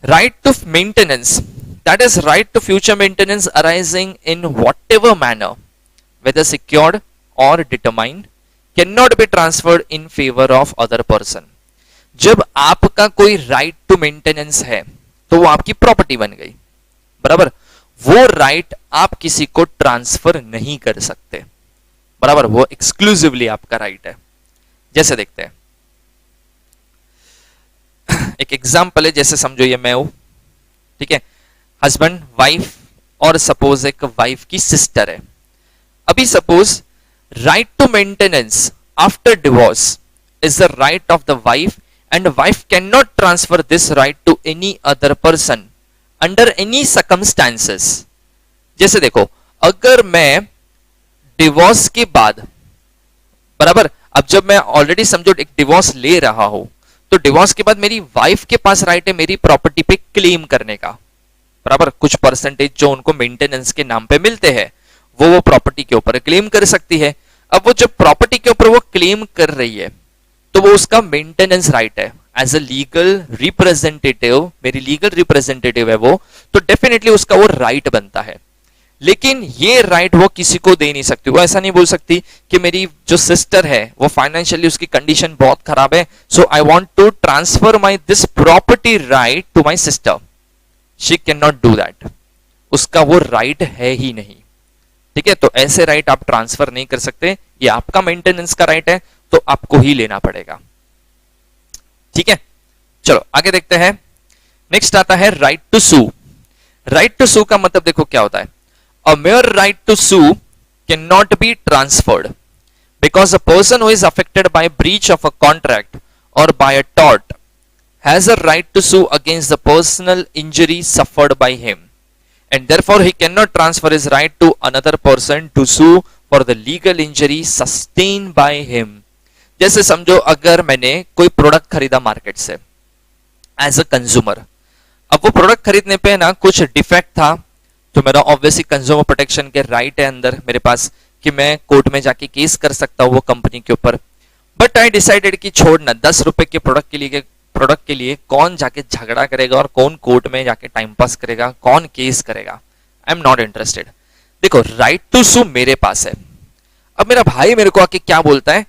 right to maintenance, that is right to future maintenance arising in whatever manner, whether secured or determined, cannot be transferred in favor of other person। जब आपका कोई right to maintenance है तो वो आपकी property बन गई, बराबर। वो राइट आप किसी को ट्रांसफर नहीं कर सकते, बराबर, वो एक्सक्लूसिवली आपका राइट है। जैसे देखते हैं, एक एग्जाम्पल है, जैसे समझो ये मैं हूं, ठीक है, हस्बैंड वाइफ, और सपोज एक वाइफ की सिस्टर है। अभी suppose right to maintenance after divorce is the right of the wife and wife cannot transfer this right to any other person under any circumstances. जैसे देखो, अगर मैं डिवोर्स के बाद, बराबर, अब जब मैं ऑलरेडी समझो एक डिवोर्स ले रहा हूं, तो डिवोर्स के बाद मेरी वाइफ के पास राइट है मेरी प्रॉपर्टी पे क्लेम करने का, बराबर, कुछ परसेंटेज जो उनको मेंटेनेंस के नाम पे मिलते हैं वो प्रॉपर्टी के ऊपर क्लेम कर सकती है। अब वो जब प्रॉपर्टी के ऊपर वो क्लेम कर रही है तो वो उसका मेंटेनेंस राइट है एज अ लीगल रिप्रेजेंटेटिव, मेरी लीगल रिप्रेजेंटेटिव है वो, तो डेफिनेटली उसका वो राइट बनता है। लेकिन ये राइट वो किसी को दे नहीं सकती। वो ऐसा नहीं बोल सकती कि मेरी जो सिस्टर है वो फाइनेंशियली उसकी कंडीशन बहुत खराब है, so I want to transfer my this property right to my sister. She can not do that, उसका वो राइट है ही नहीं। ठीक है, तो ऐसे राइट आप ट्रांसफर नहीं कर सकते, ये आपका मेंटेनेंस का राइट है तो आपको ही लेना पड़ेगा। ठीक है, चलो आगे देखते हैं। नेक्स्ट आता है right to sue. Right to sue का मतलब देखो क्या होता है। A mere right to sue cannot be transferred because a person who is affected by breach of a contract or by a tort has a right to sue against the personal injury suffered by him, and therefore he cannot transfer his right to another person to sue for the legal injury sustained by him. जैसे समझो अगर मैंने कोई product खरीदा market से as a consumer, अब वो product खरीदने पे ना कुछ डिफेक्ट था, तो मेरा ऑब्वियसली कंज्यूमर प्रोटेक्शन के राइट है अंदर मेरे पास कि मैं कोर्ट में जाके केस कर सकता हूं वो कंपनी के ऊपर। बट आई डिसाइडेड कि छोड़ना, 10 रुपए के प्रोडक्ट के लिए कौन जाके झगड़ा करेगा और कौन कोर्ट में जाके टाइम पास करेगा, कौन केस करेगा। I am not interested. देखो, राइट टू सू मेरे पास है। अब मेरा भाई मेरे को आके क्या बोलता है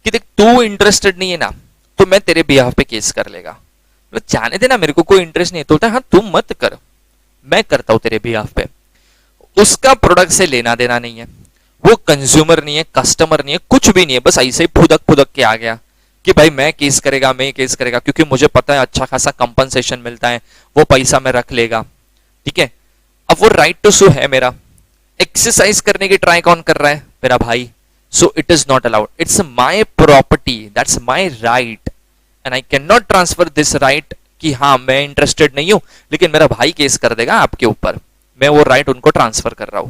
कि देख तू इंटरेस्टेड नहीं है ना, तो मैं तेरे बिहाफ पे केस कर लेगा। मतलब जाने देना, मेरे को कोई इंटरेस्ट नहीं है। तो बोलता है हाँ तू मत कर, मैं करता हूं तेरे बिहाफ पे। उसका प्रोडक्ट से लेना देना नहीं है, वो कंज्यूमर नहीं है, कस्टमर नहीं है, कुछ भी नहीं है, बस ऐसे ही फुदक के आ गया कि भाई मैं केस करेगा क्योंकि मुझे पता है अच्छा खासा कंपनसेशन मिलता है, वो पैसा मैं रख लेगा। ठीक है, अब वो राइट टू सू है मेरा। एक्सरसाइज करने की ट्राई कौन कर रहा है? मेरा भाई। So it is not allowed, it's my property, that's my right and I can not transfer this right कि हाँ मैं इंटरेस्टेड नहीं हूं लेकिन मेरा भाई केस कर देगा आपके ऊपर, मैं वो राइट उनको ट्रांसफर कर रहा हूं,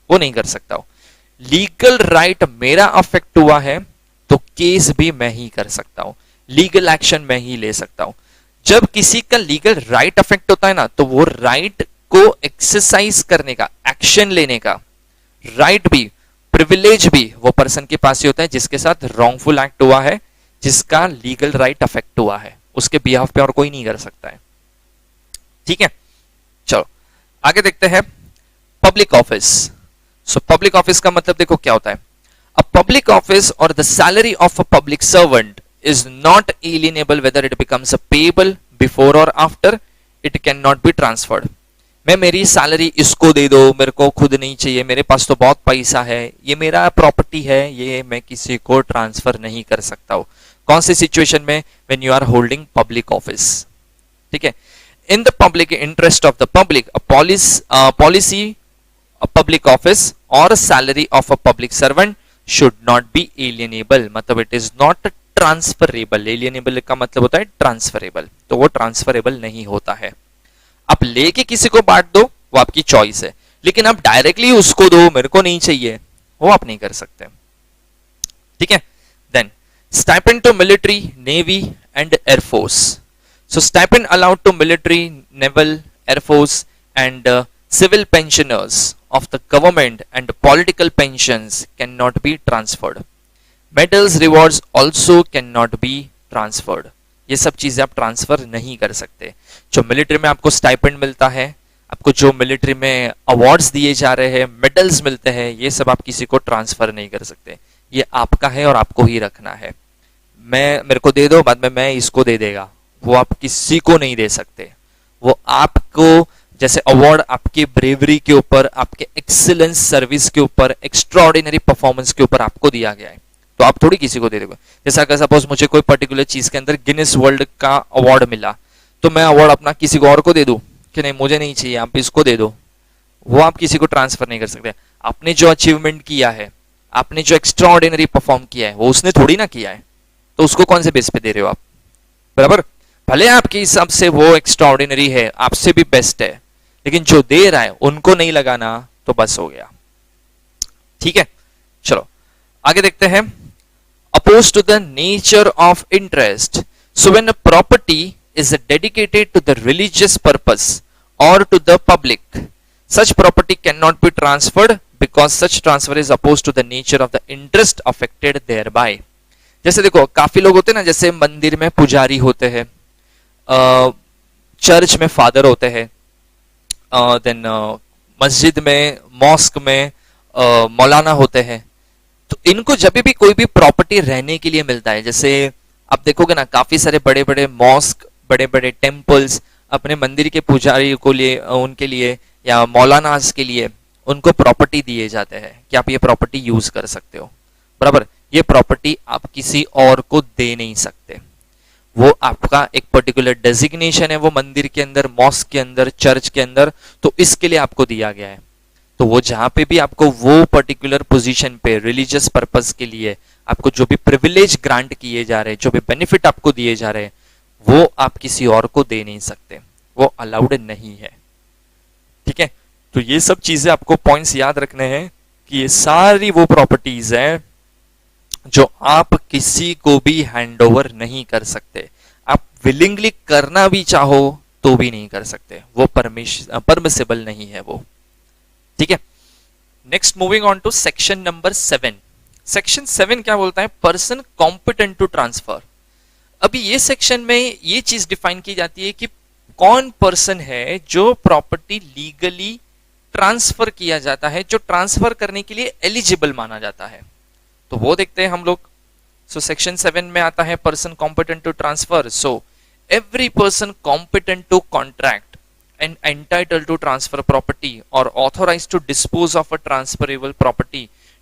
वो नहीं कर सकता हूं। लीगल राइट मेरा अफेक्ट हुआ है तो केस भी मैं ही कर सकता हूं, लीगल एक्शन मैं ही ले सकता हूं। जब किसी का लीगल राइट अफेक्ट होता है ना, तो वो राइट को एक्सरसाइज करने का, एक्शन लेने का राइट भी, प्रिविलेज भी वो पर्सन के पास ही होता है जिसके साथ रॉन्गफुल एक्ट हुआ है, जिसका लीगल राइट अफेक्ट हुआ है, उसके बिहाफ पे और कोई नहीं कर सकता है। ठीक है, चलो आगे देखते हैं। Public office. So public office का मतलब देखो क्या होता है। अ पब्लिक ऑफिस और the salary of a public servant is not alienable whether it becomes payable before और after, it can not be transferred. मैं मेरी सैलरी इसको दे दो, मेरे को खुद नहीं चाहिए, मेरे पास तो बहुत पैसा है, ये मेरा प्रॉपर्टी है, ये मैं किसी को ट्रांसफर नहीं कर सकता हूं। कौन सी सिचुएशन में? When you are holding public office. ठीक है, in the public interest of the public, policy, public office और salary of a public servant should not be alienable, मतलब it is not transferable. Alienable का मतलब होता है transferable, तो वो ट्रांसफरेबल नहीं होता है। आप लेके किसी को बांट दो, वो आपकी चॉइस है, लेकिन आप डायरेक्टली उसको दो, मेरे को नहीं चाहिए, वो आप नहीं कर सकते। ठीक है, then stipend to military, navy and air force. So stipend allowed to military, naval, air force and civil pensioners of the government and political pensions cannot be transferred. Medals, rewards also cannot be transferred. ये सब चीजें आप transfer नहीं कर सकते। जो military में आपको स्टाइपेंड मिलता है, आपको जो मिलिट्री में अवार्ड्स दिए जा रहे हैं, मेडल्स मिलते हैं, ये सब आप किसी को ट्रांसफर नहीं कर सकते। ये आपका है और आपको ही रखना है। मेरे को दे दो, बाद में मैं इसको दे देगा, वो आप किसी को नहीं दे सकते। वो आपको, जैसे अवार्ड आपके ब्रेवरी के ऊपर, आपके एक्सीलेंस सर्विस के ऊपर, एक्स्ट्राऑर्डिनरी परफॉर्मेंस के ऊपर आपको दिया गया है, तो आप थोड़ी किसी को दे दोगे। जैसा अगर सपोज मुझे कोई पर्टिकुलर चीज के अंदर गिनीज वर्ल्ड का अवार्ड मिला, तो मैं अवार्ड अपना किसी को और को दे दूं कि नहीं मुझे नहीं चाहिए, आप इसको दे दो, वो आप किसी को ट्रांसफर नहीं कर सकते। आपने जो अचीवमेंट किया है, आपने जो एक्स्ट्राऑर्डिनरी परफॉर्म किया है, वो उसने थोड़ी ना किया है, तो उसको कौन से बेस पे दे रहे हो आप, बराबर। भले आपके हिसाब से वो एक्स्ट्राऑर्डिनरी है, आपसे भी बेस्ट है, लेकिन जो दे रहा है उनको नहीं लगाना तो बस हो गया। ठीक है, चलो आगे देखते हैं। Oppose to the nature of interest, so when a property is dedicated to the religious purpose or to the public, such property cannot be transferred because such transfer is opposed to the nature of the interest affected thereby. जैसे देखो काफी लोग होते हैं ना, जैसे मंदिर में पुजारी होते हैं, चर्च में फादर होते हैं, देन मस्जिद में मॉस्क में मौलाना होते हैं। तो इनको जब भी कोई भी प्रॉपर्टी रहने के लिए मिलता है, जैसे आप देखोगे ना काफी सारे बड़े बड़े मॉस्क, बड़े बड़े टेम्पल्स अपने मंदिर के पुजारी को लिए, उनके लिए या मौलानास के लिए उनको प्रॉपर्टी दिए जाते हैं कि आप ये प्रॉपर्टी यूज कर सकते हो, बराबर। ये प्रॉपर्टी आप किसी और को दे नहीं सकते, वो आपका एक पर्टिकुलर डेजिग्नेशन है वो मंदिर के अंदर, मॉस्क के अंदर, चर्च के अंदर, तो इसके लिए आपको दिया गया है। तो वो जहां पे भी आपको वो पर्टिकुलर पोजीशन पे रिलीजियस पर्पस के लिए आपको जो भी प्रिविलेज ग्रांट किए जा रहे हैं, जो भी बेनिफिट आपको दिए जा रहे हैं, वो आप किसी और को दे नहीं सकते, वो अलाउड नहीं है। ठीक है, तो ये सब चीजें आपको पॉइंट्स याद रखने हैं कि ये सारी वो प्रॉपर्टीज हैं जो आप किसी को भी हैंड ओवर नहीं कर सकते, आप विलिंगली करना भी चाहो तो भी नहीं कर सकते, वो परमिसिबल नहीं है वो। ठीक है, next moving on to section number 7। Section 7 क्या बोलता है? Person competent to transfer. अभी ये सेक्शन में ये चीज डिफाइन की जाती है कि कौन पर्सन है जो प्रॉपर्टी लीगली ट्रांसफर किया जाता है, जो ट्रांसफर करने के लिए एलिजिबल माना जाता है। तो वो देखते हैं हम लोग। सो सेक्शन 7 में आता है person competent to transfer. So every person competent to contract and entitled to transfer property or authorized to dispose of a transferable property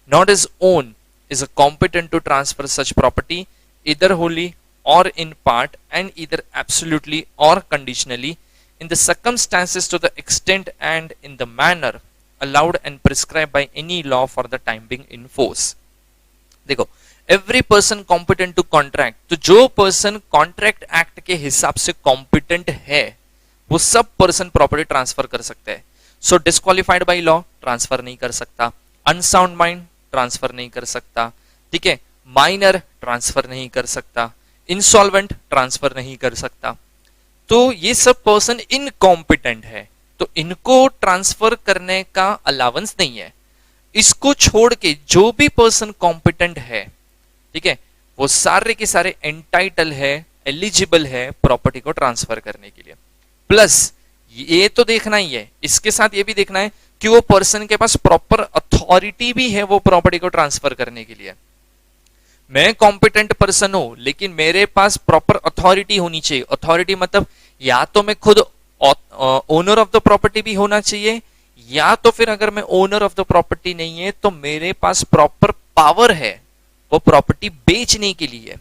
not his own is competent to transfer such property either wholly or in part and either absolutely or conditionally in the circumstances to the extent and in the manner allowed and prescribed by any law for the time being in force। देखो, every person competent to contract, तो जो person contract act के हिसाब से competent है वो सब person property transfer कर सकते हैं। सो डिस्क्वालिफाइड बाय लॉ ट्रांसफर नहीं कर सकता, अनसाउंड माइंड ट्रांसफर नहीं कर सकता, ठीक है, माइनर ट्रांसफर नहीं कर सकता, इंसॉल्वेंट ट्रांसफर नहीं कर सकता। तो ये सब पर्सन इनकॉम्पिटेंट है, तो इनको ट्रांसफर करने का अलाउंस नहीं है। इसको छोड़ के जो भी पर्सन कॉम्पिटेंट है, ठीक है, वो सारे के सारे एंटाइटल है, एलिजिबल है प्रॉपर्टी को ट्रांसफर करने के लिए। प्लस ये तो देखना ही है, इसके साथ ये भी देखना है कि वो पर्सन के पास प्रॉपर अथॉरिटी भी है वो प्रॉपर्टी को ट्रांसफर करने के लिए। मैं कॉम्पिटेंट पर्सन हूं लेकिन मेरे पास प्रॉपर अथॉरिटी होनी चाहिए। अथॉरिटी मतलब या तो मैं खुद ओनर ऑफ द प्रॉपर्टी भी होना चाहिए, या तो फिर अगर मैं ओनर ऑफ द प्रॉपर्टी नहीं है तो मेरे पास प्रॉपर पावर है वो प्रॉपर्टी बेचने के लिए।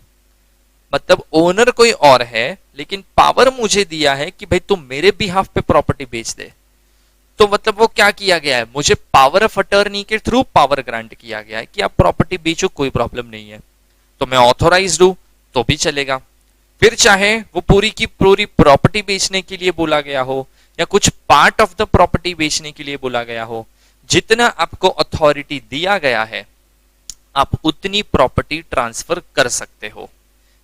मतलब ओनर कोई और है लेकिन पावर मुझे दिया है कि भाई तुम मेरे बिहाफ पे प्रॉपर्टी बेच दे। तो मतलब वो क्या किया गया है, मुझे पावर ऑफ अटॉर्नी के थ्रू पावर ग्रांट किया गया है कि आप प्रॉपर्टी बेचो, कोई प्रॉब्लम नहीं है। तो मैं ऑथोराइज्ड हूं तो भी चलेगा। फिर चाहे वो पूरी की पूरी प्रॉपर्टी बेचने के लिए बोला गया हो या कुछ पार्ट ऑफ द प्रॉपर्टी बेचने के लिए बोला गया हो, जितना आपको अथॉरिटी दिया गया है आप उतनी प्रॉपर्टी ट्रांसफर कर सकते हो।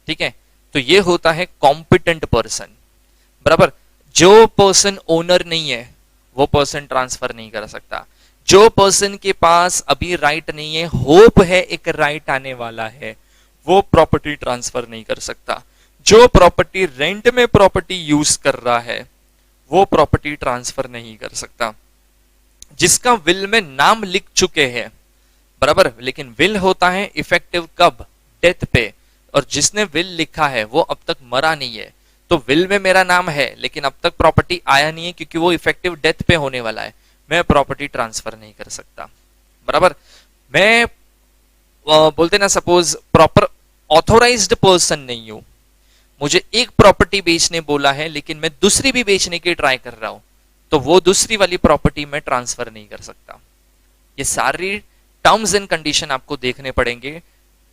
ठीक है, तो ये होता है कॉम्पिटेंट पर्सन, बराबर। जो पर्सन ओनर नहीं है वो पर्सन ट्रांसफर नहीं कर सकता। जो पर्सन के पास अभी राइट नहीं है, होप है एक राइट आने वाला है, वो प्रॉपर्टी ट्रांसफर नहीं कर सकता। जो प्रॉपर्टी रेंट में प्रॉपर्टी यूज कर रहा है वो प्रॉपर्टी ट्रांसफर नहीं कर सकता। जिसका विल में नाम लिख चुके हैं, बराबर, लेकिन विल होता है इफेक्टिव कब? डेथ पे। और जिसने विल लिखा है वो अब तक मरा नहीं है, तो विल में मेरा नाम है लेकिन अब तक प्रॉपर्टी आया नहीं है क्योंकि वो इफेक्टिव डेथ पे होने वाला है, मैं प्रॉपर्टी ट्रांसफर नहीं कर सकता, बराबर। मैं बोलते ना सपोज प्रॉपर ऑथोराइज्ड पर्सन नहीं हूं, मुझे एक प्रॉपर्टी बेचने बोला है लेकिन मैं दूसरी भी बेचने की ट्राई कर रहा हूं, तो वो दूसरी वाली प्रॉपर्टी मैं ट्रांसफर नहीं कर सकता। ये सारी टर्म्स एंड कंडीशन आपको देखने पड़ेंगे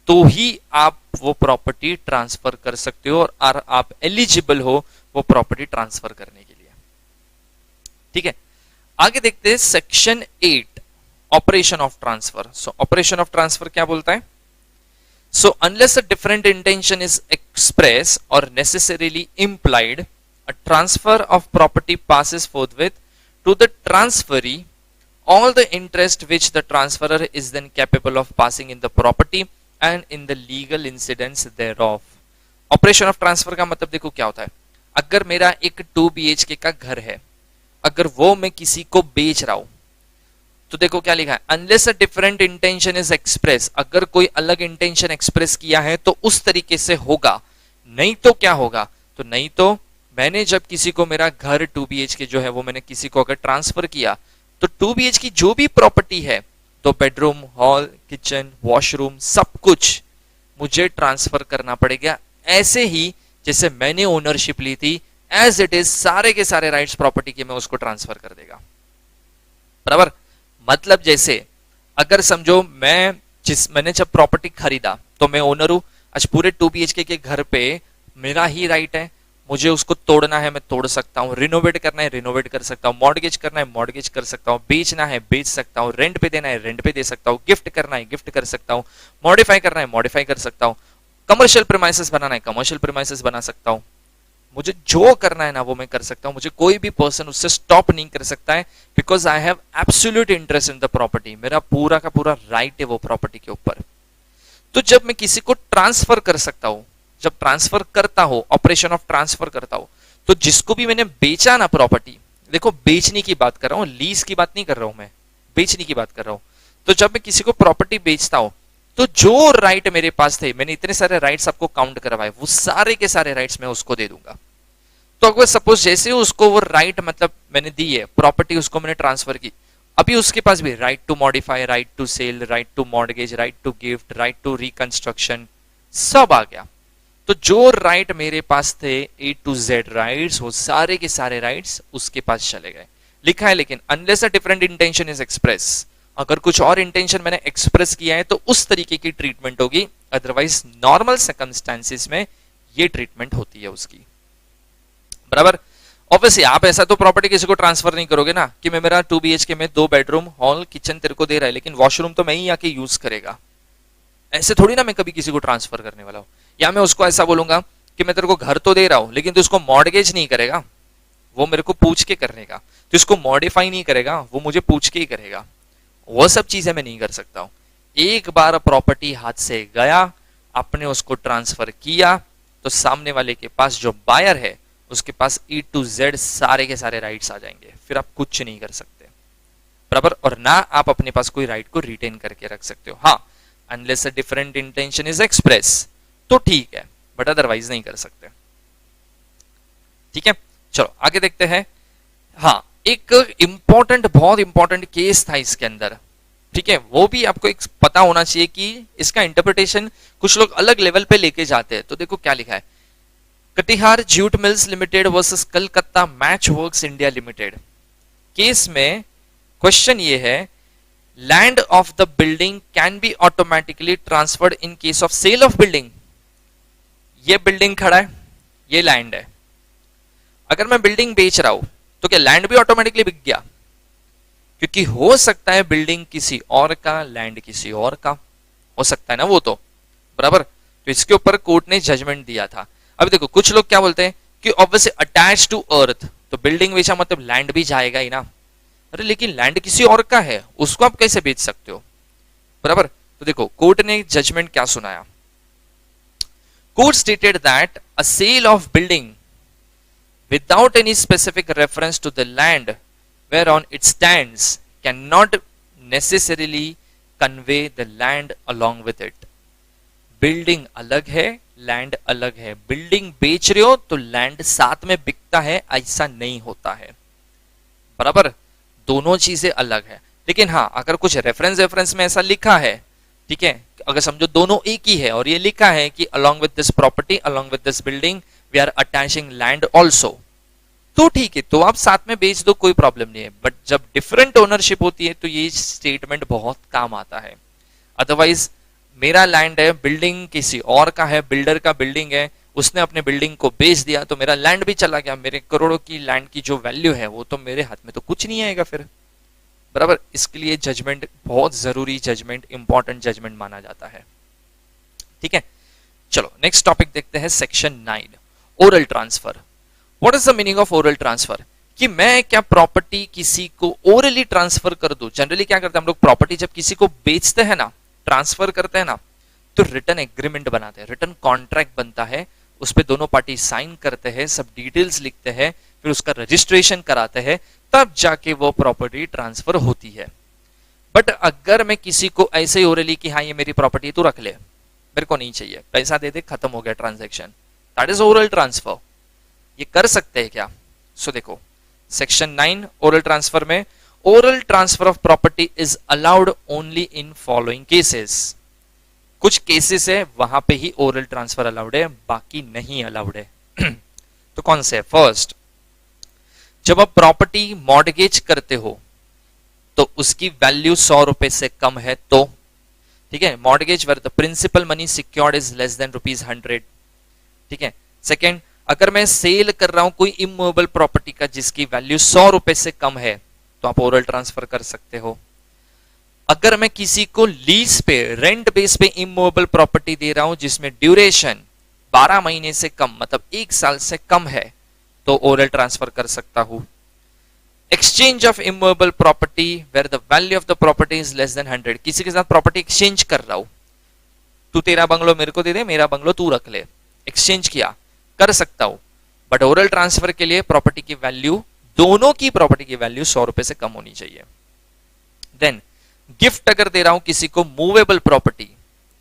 तो ही आप वो प्रॉपर्टी ट्रांसफर कर सकते हो और आप एलिजिबल हो वो प्रॉपर्टी ट्रांसफर करने के लिए। ठीक है, आगे देखते हैं section 8 operation of transfer. So operation of transfer क्या बोलता है? So unless a different intention is expressed or necessarily implied, a transfer of property passes forthwith to the transferee all the interest which the transferor is then capable of passing in the property and in the legal incidents thereof. Operation of transfer का मतलब देखो क्या होता है। अगर मेरा एक 2 BHK का घर है, अगर वो मैं किसी को बेच रहा हूं, तो देखो क्या लिखा है, unless a different intention is express, अगर कोई अलग इंटेंशन एक्सप्रेस किया है तो उस तरीके से होगा, नहीं तो क्या होगा, तो नहीं तो मैंने जब किसी को मेरा घर 2 BHK जो है वो मैंने किसी को अगर ट्रांसफर किया, तो 2 BHK जो भी प्रॉपर्टी है, तो बेडरूम, हॉल, किचन, वॉशरूम, सब कुछ मुझे ट्रांसफर करना पड़ेगा, ऐसे ही जैसे मैंने ओनरशिप ली थी, एज इट इज सारे के सारे राइट्स प्रॉपर्टी के मैं उसको ट्रांसफर कर देगा। बराबर, मतलब जैसे अगर समझो मैंने जब प्रॉपर्टी खरीदा तो मैं ओनर हूं, आज पूरे 2 BHK के घर पे मेरा ही राइट है, मुझे उसको तोड़ना है मैं तोड़ सकता हूँ, रिनोवेट करना है रिनोवेट कर सकता हूँ, मॉर्गेज करना है मॉर्गेज कर सकता हूँ, बेचना है बेच सकता हूँ, रेंट पे देना है रेंट पे दे सकता हूँ, गिफ्ट करना है गिफ्ट कर सकता हूँ, मॉडिफाई करना है मॉडिफाई कर सकता हूँ, कमर्शियल प्रीमाइसेस बनाना है कमर्शियल प्रीमाइसेस बना सकता हूँ, मुझे जो करना है ना वो मैं कर सकता हूं, मुझे कोई भी पर्सन उससे स्टॉप नहीं कर सकता है, because I have absolute interest in the property, मेरा पूरा का पूरा राइट है वो प्रॉपर्टी के ऊपर। तो जब मैं किसी को ट्रांसफर कर सकता हूं, जब ट्रांसफर करता हूं, ऑपरेशन ऑफ ट्रांसफर करता हूं, तो जिसको भी मैंने बेचा ना प्रॉपर्टी, देखो बेचने की बात कर रहा हूं, लीज की बात नहीं कर रहा हूं, मैं बेचने की बात कर रहा हूं, तो जब मैं किसी को प्रॉपर्टी बेचता हूं, तो जो राइट मेरे पास थे, मैंने इतने सारे राइट्स आपको काउंट करवाए, वो सारे के सारे राइट्स मैं उसको दे दूंगा। तो अगर सपोज जैसे उसको वो राइट मतलब मैंने दी है, प्रॉपर्टी उसको मैंने ट्रांसफर की, अभी उसके पास भी right to modify, right to sell, right to mortgage, right to gift, right to reconstruction, सब आ गया। तो जो राइट मेरे पास थे A to Z राइट्स, वो सारे के सारे राइट्स उसके पास चले गए। लिखा है लेकिन unless a different intention is express, अगर कुछ और इंटेंशन मैंने एक्सप्रेस किया है तो उस तरीके की ट्रीटमेंट होगी, अदरवाइज नॉर्मल सर्कमस्टेंसेस में ये ट्रीटमेंट होती है उसकी। बराबर, ऑब्वियसली आप ऐसा तो प्रॉपर्टी किसी को ट्रांसफर नहीं करोगे ना कि मैं मेरा 2 BHK में 2 बेडरूम, हॉल, किचन तेरे को दे रहा है, लेकिन वॉशरूम तो मैं ही आके यूज करेगा, ऐसे थोड़ी ना मैं कभी किसी को ट्रांसफर करने वाला हूं। या मैं उसको ऐसा बोलूंगा कि मैं तेरे को घर तो दे रहा हूं लेकिन तू उसको मॉर्गेज नहीं करेगा, वो मेरे को पूछ के करने का, तो इसको मॉडिफाई नहीं करेगा, वो मुझे पूछ के ही करेगा, वो सब चीजें मैं नहीं कर सकता हूं। एक बार प्रॉपर्टी हाथ से गया, आपने उसको ट्रांसफर किया, तो सामने वाले के पास जो बायर है उसके पास E to Z सारे के सारे राइट्स आ जाएंगे, फिर आप कुछ नहीं कर सकते। बराबर, और ना आप अपने पास कोई राइट को रिटेन करके रख सकते हो। हाँ, unless a different intention is express तो ठीक है, बट अदरवाइज नहीं कर सकते। ठीक है, चलो आगे देखते हैं। हाँ, एक इंपॉर्टेंट, बहुत इंपॉर्टेंट केस था इसके अंदर, ठीक है, वो भी आपको एक पता होना चाहिए कि इसका इंटरप्रिटेशन कुछ लोग अलग लेवल पे लेके जाते हैं। तो देखो क्या लिखा है, Katihar jute mills limited versus Calcutta match works India limited case में क्वेश्चन ये है, land of the building can be automatically transferred in case of sale of building. ये बिल्डिंग खड़ा है, ये लैंड है, अगर मैं बिल्डिंग बेच रहा हूं तो क्या लैंड भी ऑटोमेटिकली बिक गया? क्योंकि हो सकता है बिल्डिंग किसी और का, लैंड किसी और का हो सकता है ना, वो तो बराबर। तो इसके ऊपर कोर्ट ने जजमेंट दिया था। अब देखो कुछ लोग क्या बोलते हैं कि ऑब्वियसली अटैच टू अर्थ, तो बिल्डिंग बेचा मतलब लैंड भी जाएगा ही ना। अरे लेकिन लैंड किसी और का है, उसको आप कैसे बेच सकते हो? बराबर, तो देखो कोर्ट ने जजमेंट क्या सुनाया। Court stated that a sale of building without any specific reference to the land whereon it stands cannot necessarily convey the land along with it. Building अलग है, लैंड अलग है। बिल्डिंग बेच रहे हो तो लैंड साथ में बिकता है, ऐसा नहीं होता है। बराबर, दोनों चीजें अलग है। लेकिन हाँ, अगर कुछ रेफरेंस में ऐसा लिखा है, ठीक है, अगर समझो दोनों एक ही है और ये लिखा है कि along with this property, along with this building we are attaching land also, तो ठीक है, तो आप साथ में बेच दो, कोई प्रॉब्लम नहीं है। बट जब डिफरेंट ओनरशिप होती है तो ये स्टेटमेंट बहुत काम आता है। अदरवाइज मेरा लैंड है, बिल्डिंग किसी और का है, बिल्डर का बिल्डिंग है, उसने अपने बिल्डिंग को बेच दिया तो मेरा लैंड भी चला गया, मेरे करोड़ों की लैंड की जो वैल्यू है वो तो मेरे हाथ में तो कुछ नहीं आएगा फिर, बराबर। इसके लिए जजमेंट बहुत जरूरी, जजमेंट इंपॉर्टेंट जजमेंट माना जाता है, ठीक है। चलो नेक्स्ट टॉपिक देखते हैं, section 9, oral transfer. What is the meaning of oral transfer? कि मैं क्या प्रॉपर्टी किसी को ओरली ट्रांसफर कर दूं। जनरली क्या करते हैं हम लोग, प्रॉपर्टी जब किसी को बेचते हैं ना, ट्रांसफर करते हैं ना, तो रिटर्न एग्रीमेंट बनाते हैं, रिटर्न कॉन्ट्रैक्ट बनता है, उस पर दोनों पार्टी साइन करते हैं, सब डिटेल्स लिखते हैं, फिर उसका रजिस्ट्रेशन कराते हैं, तब जाके वो प्रॉपर्टी ट्रांसफर होती है। बट अगर मैं किसी को ऐसे ही ओरली कि हाँ ये मेरी प्रॉपर्टी तू रख ले, मेरे को नहीं चाहिए, पैसा दे दे, खत्म हो गया transaction, that is oral transfer. ये कर सकते हैं क्या? सो देखो सेक्शन 9 ओरल ट्रांसफर में, oral transfer of property is allowed only in following cases. कुछ केसेस है वहां पे ही ओरल ट्रांसफर अलाउड है, बाकी नहीं अलाउड है। तो कौन से? फर्स्ट, जब आप प्रॉपर्टी मॉर्गेज करते हो तो उसकी वैल्यू 100 रुपए से कम है तो, ठीक है, mortgage where the principal money secured is less than ₹100, ठीक है। सेकेंड, अगर मैं सेल कर रहा हूं कोई इमूवेबल प्रॉपर्टी का जिसकी वैल्यू 100 रुपए से कम है तो आप ओरल ट्रांसफर कर सकते हो। अगर मैं किसी को लीज पे, रेंट बेस पे इमूवेबल प्रॉपर्टी दे रहा हूं जिसमें ड्यूरेशन 12 महीने से कम, मतलब 1 साल से कम है, तो ओरल ट्रांसफर कर सकता हूं। Exchange of immovable property where the value of the property is less than 100, किसी के साथ प्रॉपर्टी एक्सचेंज कर रहा हूं, तू तेरा बंगलो मेरे को दे दे, मेरा बंगलो तू रख ले, एक्सचेंज किया, कर सकता हूं। बट ओरल ट्रांसफर के लिए प्रॉपर्टी की वैल्यू, दोनों की प्रॉपर्टी की वैल्यू 100 रुपए से कम होनी चाहिए। देन गिफ्ट अगर दे रहा हूं किसी को मूवेबल प्रॉपर्टी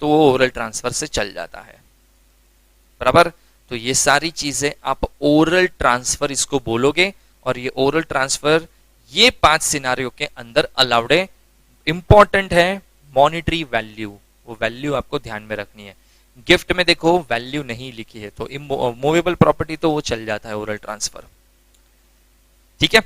तो वो ओरल ट्रांसफर से चल जाता है, बराबर। तो ये सारी चीजें आप ओरल ट्रांसफर इसको बोलोगे, और ये ओरल ट्रांसफर ये 5 सिनारियो के अंदर अलाउड है। इंपॉर्टेंट है मॉनिटरी वैल्यू, वो वैल्यू आपको ध्यान में रखनी है। गिफ्ट में देखो वैल्यू नहीं लिखी है, तो मूवेबल प्रॉपर्टी तो वो चल जाता है ओरल ट्रांसफर, ठीक है।